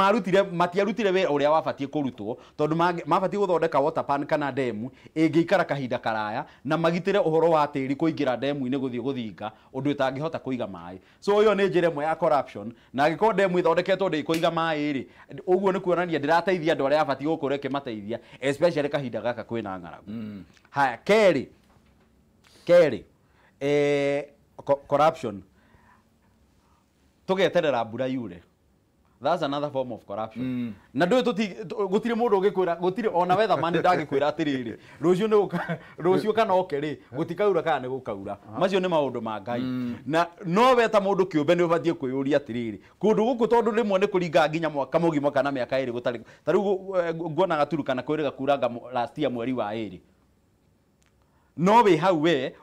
matiarutire wĩra ũrĩa wabatie kũrutwo tondu mabatie gũthondeka water pan kana demu ĩngĩikara kahinda karaya na magitĩre ũhoro wa tĩri kũingĩra demu-inĩ gũthiĩ gũthinga ũndũ ĩtangĩhota kũiga maĩ so ĩyo nĩ njĩra ĩmwe ya corruption na angĩkorwo demu ĩthondeketwo ndĩkũiga maĩ rĩ ũguo nĩ kuonania ndĩrateithia andũ arĩa abatie gũkorwo ĩkĩmateithia especially kahinda gaka kwĩna ng'aragu haya kerĩ corruption tũgeterera mbura yure. That's another form of corruption. Na ndũĩ gũtirĩ mũndũ ũngĩkwĩra gũtirĩ ona wetha mani ndangĩkwĩra atĩrĩrĩ rũciũ kana oke rĩ gũtikaura kana nĩ gũkaura macio nĩ maũndũ ma Ngai na no weta mũndũ kĩũmbe nĩ ũbatie kwĩyũria atĩrĩrĩ kũndũ gũkũ tondũ rĩmwe nĩ kũringa nginya mwaka mũgima kana mĩaka ĩrĩ gũtarĩ ta rĩu nguona gaturu kana kwĩrĩga kuranga last year mweri wa ĩrĩ no we hau we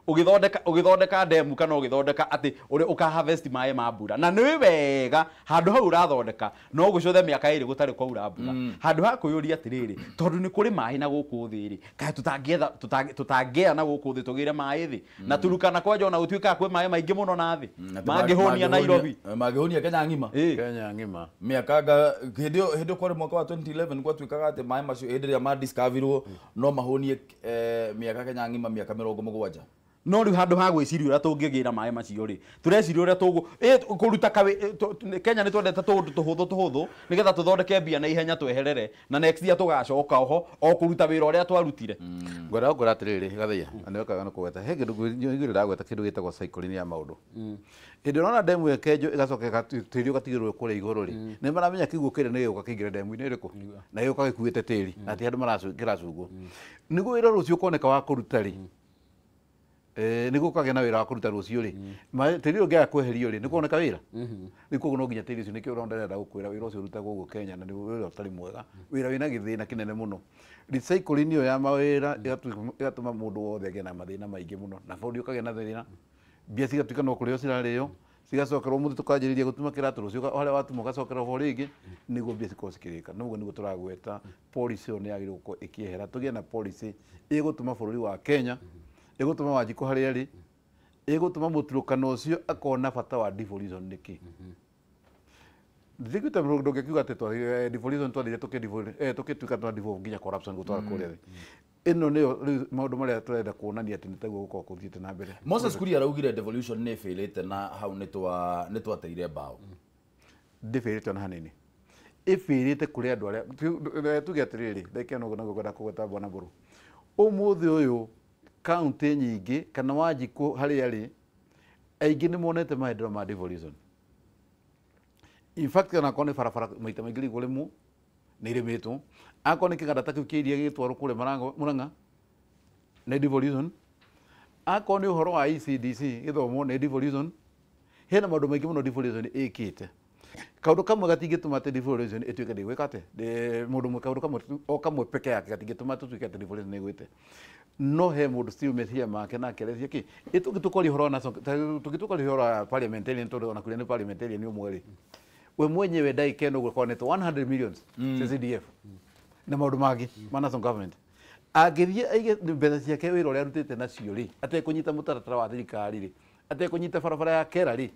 ugithondeka demu kana ugithondeka ati uri uka harvest maĩ ma mbura na nĩ wega handu hau urathondeka no gucothe miaka iri gutari kwa ura mbura handu ha kuyuria atiriri tondu ni kuri maĩ na guku thiri kae tutangĩa na guku thi tugire maĩ thi na turukana kwanja ona gutuika kwe maĩ maingĩ muno na thi mangĩhonia Nairobi mangĩhonia Kenya ng'ima miaka hindi kwari mwaka wa 2011 gwatuikaga ati maĩ macio hindi ria ma discoverwo no mahonie miaka Kenya ng'ima miaka 70 no riu handu ha gwiciria uria tungĩgĩra maĩ macio ri tureciria uria kuruta Kenya nĩ twendete tũndũ tuhuthu nigetha tuthondeke mbia na ihenya tweherere na next year tugacoka oho o kuruta wĩra ũrĩa twarutire ngora atiriri gathia na nĩokaga nĩ kũgweta he kĩndũ ndagweta kĩndũ gĩtagwo cycle ya maũndũ hĩndĩ ũrona demu ĩkenjo ĩgacoka tĩri ũgatigĩrwo kũrĩa igũrũ rĩ nĩ maramenya kĩguũ kĩrĩa nĩ gĩgũka kĩingĩre demu-inĩ ĩrĩkũ na gĩgũka gĩkuĩte tĩri na ti andũ kĩracungwo nĩguo wĩra rũciũ ũkoneka wa kũruta rĩ nĩguo kagĩa na wĩra wa kũruta rũciũ rĩ tĩri ũngĩaga kweherio rĩ nĩ kuoneka wĩra rĩu koguo no nginya tĩri ũcio nĩkĩo ũronderera gũkwĩra wĩra ũcio ũrutagwo gũkũ Kenya na nĩ wĩra ũtarĩ mwega wĩra wĩna gĩthĩna kĩnene mũno recycling ĩyo ya mawĩra ĩgatũma mũndũ wothe agĩe na mathĩna maingĩ mũno na bũrũri ũkagĩa na thĩna mbia cigatuĩka no kũrĩo cirarĩo cigacokerwo mũthĩ tũkanjĩrĩria gũtuma kĩratũ rũciũ harĩa watuma ũgacokerwo ho rĩngĩ nĩguo mbia cikorwo cikĩrĩka noguo nĩguo tũragweta policy ĩyo nĩ yagĩrĩirwo gũkorwo ĩkĩehera tũgĩe na policy ĩgũtũma bũrũri wa Kenya ĩgũtũma Wanjikũ harĩa arĩ ĩgũtũma mũturũkano ũcio akona bata wa devolution nĩkĩ ndĩgĩte mũndũ ũngĩkiuga atĩ devolution twathire tũkĩtuĩka twa devolve nginya corruption gũtwara kũrĩa thĩ ĩno nĩyo maũndũ marĩa tũrenda kuonania atĩ nĩtaguo gũkorwo kũthiĩte na mbere Moses Kuria araugire devolution nĩ ĩbĩrĩte na hau nĩ twateire mbaũ ndĩbĩrĩte ona hanini ĩbĩrĩte kũrĩ andũ arĩa tuge atĩrĩrĩ ndekĩa no ngwenda kũgweta Bwana Mburu ũmũthĩ ũyũ kaunti nyingĩ kana Wanjikũ harĩa arĩ aingĩ nĩ monete maendeleo ma devolution in fact kana kone barabara maita maingĩ rĩgũ rĩmwe nĩ irĩmĩtwo akorwo nĩ kĩganda ta kĩu kĩa iria gĩtwarwo kũrĩa Mũrang'a nĩ devolution akorwo nĩ ũhoro wa ECDC gĩthomo nĩ devolution hena maũndũ maingĩ mũno devolution ĩkĩte kaũndũ kamwe gatingĩtũma atĩ devolution ĩtuĩke ndĩgwĩka atĩ mũndũ ũmwe kaũndũ kamwe peke yake gatingĩtũma tũtuĩke atĩ devolution nĩ ĩgwĩte no he mũndũ still meciria make na akerecia kĩ tũgĩtũkoria ũhoro na tũgĩtũkoria ũhoro wa parliamentarian tondũ ona kũrĩa nĩ parliamentarian ũmwe rĩ we mwenyewe ndaikeno gũkonetwo 100 millions CDF na maũndũ mangĩ ma national government angĩthiĩ aige mbeca ciake wĩra ũrĩa arutĩte nacio rĩ atekũnyita mũtaratara wa thirikari rĩ atekũnyita barabara ya kera rĩ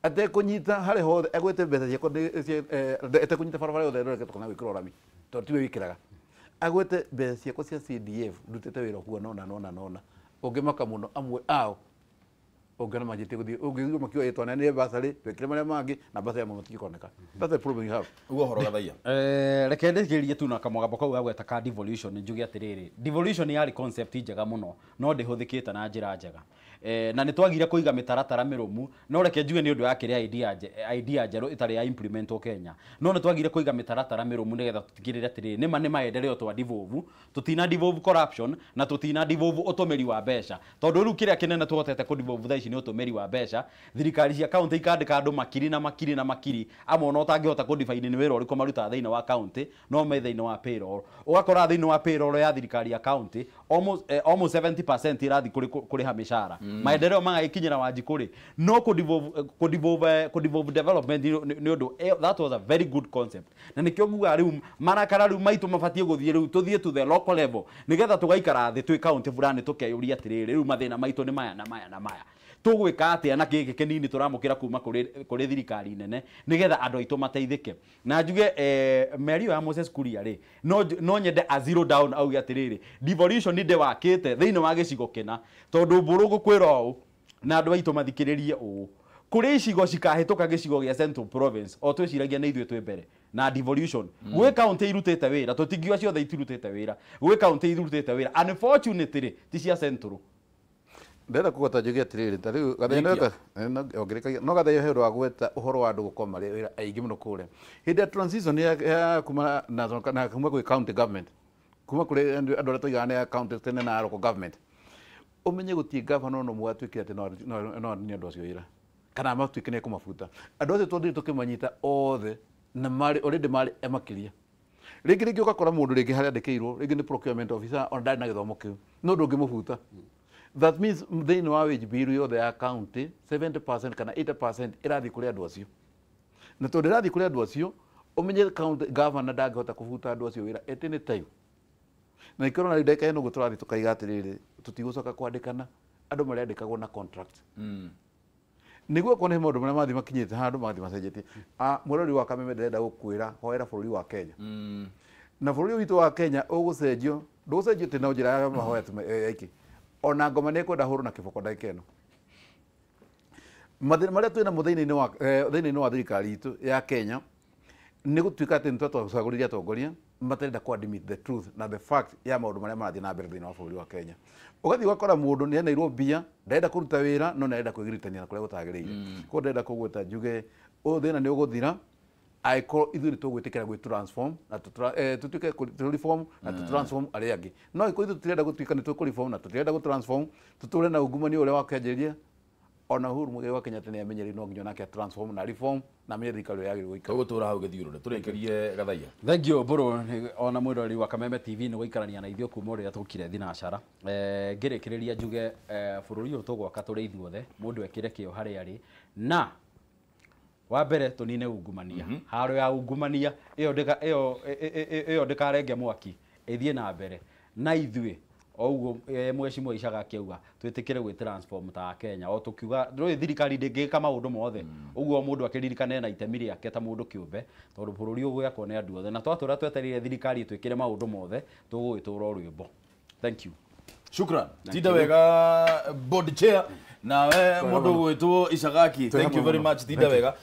atekũnyita harĩ hothe agwĩte mbeca ciakwa atekũnyita barabara yothe ĩroreketwo kana gwĩkĩra ũrami tondũ tiwe wĩkĩraga agwĩte mbeca ciakwa cia CDF ndutĩte wĩra huo nona ũngĩmaka mũno amwe ao ũngĩona manjĩtie gũthiĩ ũngĩigua makiuga twananire basarĩ twĩkĩre marĩa mangĩ na basarĩ amwe matingĩkoneka that's the problem you have ũguo ũhoro gathaia reke ndĩkĩrie tu na kamũgambo kau gagweta ka devolution njuge atĩrĩrĩ devolution yarĩ concept njega mũno no ndĩhũthĩkĩte na njĩra njega na nä twagire kå iga mä taratara mä rå mu no reke njuge nä å ndå ya kä rä idea njerå ä tarä ya implementwo Kenya no nä twagire kå iga mä taratara mä rå mu nä getha tå tigä rä re atä rä nä ma nä maendereo twa devolve tå tina devolve corruption na tå tina devolve å tå mä ri wa mbeca tondå rä u kä rä a kä nene tå hotete kå devolve thaa ici nä å tå mä ri wa mbeca thirikari cia kauntä ikandä ka andå makiri na makiri na makiri amwe no å tangä hota kå difaini nä wä ra å rä kå maruta thä inä wa kauntä no me thä inä wa payroll å gakora thä inä wa payroll ya thirikari ya kauntä almost 70% irathi kå rä ha mä cara maendereo magagäkinyä wanji kå rä no kå devolve development nä å ndå that was a very good concept na nä kä o nguga rä u marakara rä u maitå mabatiä gå thiä rä u tå thiä to the local level nä getha tå gaikara thä twä kauntä fulani tå keyå ria atä rä rä u mathä na maitå nä maya na maya na maya tå gwä ka atä a na kä gä kä nini tå ramå kä ra kuma kå rä thirikari nene nä getha andå aitå mateithä na njuge meri ä yo ya Moses Kuria rä no nyende a zero down auge atä rä rä devolution nä ndä wakä te thä inä wa gä cigo kä na tondå mbå rå gå kwä ra å na andå aitå mathikä rä rie å kå rä icigo cikahä tå ka gä cigo gä a Central Province o twä ciragia nä ithuä twä mbere na devolution gwä kauntä irutä te wä ra tå tingiuga ciothe itirutä te wä ra gwä kauntä irutä te wä ra unfortunately ti cia Central ndenda kugota njuge atiriri ta riu gathina ongerekagia no gathia he ro gweta uhoro wa andu gukoma ri wira aingi muno kure hindi ya transition ya kuma na kuma kwi county government kuma kuri andu aria toigana ya county tene na local government umenye gutie governor no mwatwikire ati no ni andu acio ira kana matwikine kumafuta andu acio tondire tukimanyita othe na mari already mari emakiria ringi ukakora mundu ringi haria andikirwo ringi ni procurement officer on ndari na githomo kiu no ndungimufuta. That means they know wage bill yo the county 70% kana 80% irathi kuri andu acio na to irathi kuri andu acio umenye county governor ndangihota kufuta andu acio wira at any time na ikoro na ndeka ino guturathi tukaiga atiriri tutigucoka kwandikana andu mariandikagwo na contract niguo kone maundu maria mathi makinyite handu mathi macenjetie murori wa Kameme ndirenda gukwira hoera bururi wa Kenya na bururi witu wa Kenya ugucenjio ndugucenjio tina njira ya mahoya iki ona ngoma nä kwenda hå na kä boko ndagä ä no mathä marä a twä na må thä-inä wa thirikari itå ya Kenya nä gå tuä ka atä nä twatwacagå rä ria atongoria matarenda ku admit the truth na the fact ya maå ndå marä a marathiä na mbere thä-inä wa bå rå ri wa Kenya å gathiä ũgakora må ndå nä enairwo mbia ndarenda kå ruta wä ra no nä arenda kwä giritania na kå rä a gå tagä rä ire koguo ndarenda kå gweta njuge å thä na nä å gå thira aikorwo ithuĩ nĩ tũgwĩtĩkĩra gwĩ transform na tũtuĩke tũ reform na tũ transform arĩa angĩ no aikorwo ithuĩ tũtirenda gũtuĩka nĩ tũkũ reform na tũtirenda gũ transform tũtũre na ungumania ũrĩa wakĩanjĩrĩria ona Uhuru Muigai wa Kenyatta nĩ amenyerire no nginya nake transform na reform na amenye thirikari ũrĩa yagĩrĩirwo gũikara gũtũra hau gĩthiũrũre tũrĩkĩrie Gathaia. Thank you bro ona mwĩrori wa Kameme TV nĩ gũikarania na ithuĩ kuma ũrĩa tũkire thinacara ngĩrĩkĩrĩria njuge bũrũri ũyũ tũgwaka tũrĩ ithuothe mũndũ ekĩre kĩo harĩa arĩ na wa mbere tunine ungumania haro ya ungumania iyo ndikarenge mwaki ithie na mbere na ithuĩ o uguo mheshimiwa Icaga akiuga twitikire gwi transform ta Kenya o tukiuga ndũĩ thirikari ndĩngĩka maũndũ mothe uguo mũndũ akĩririkane na itemi rĩake ta mũndũ kĩũmbe tondũ bũrũri ũgwakwo nĩ andũ othe na twatũra twetereire thirikari twĩkire maũndũ mothe tũgũgĩtũra rwĩmbo. Thank you. Shukran. Tida wega board chair na we mũndũ gwĩtwo Icaga. Thank you very much. Tida wega.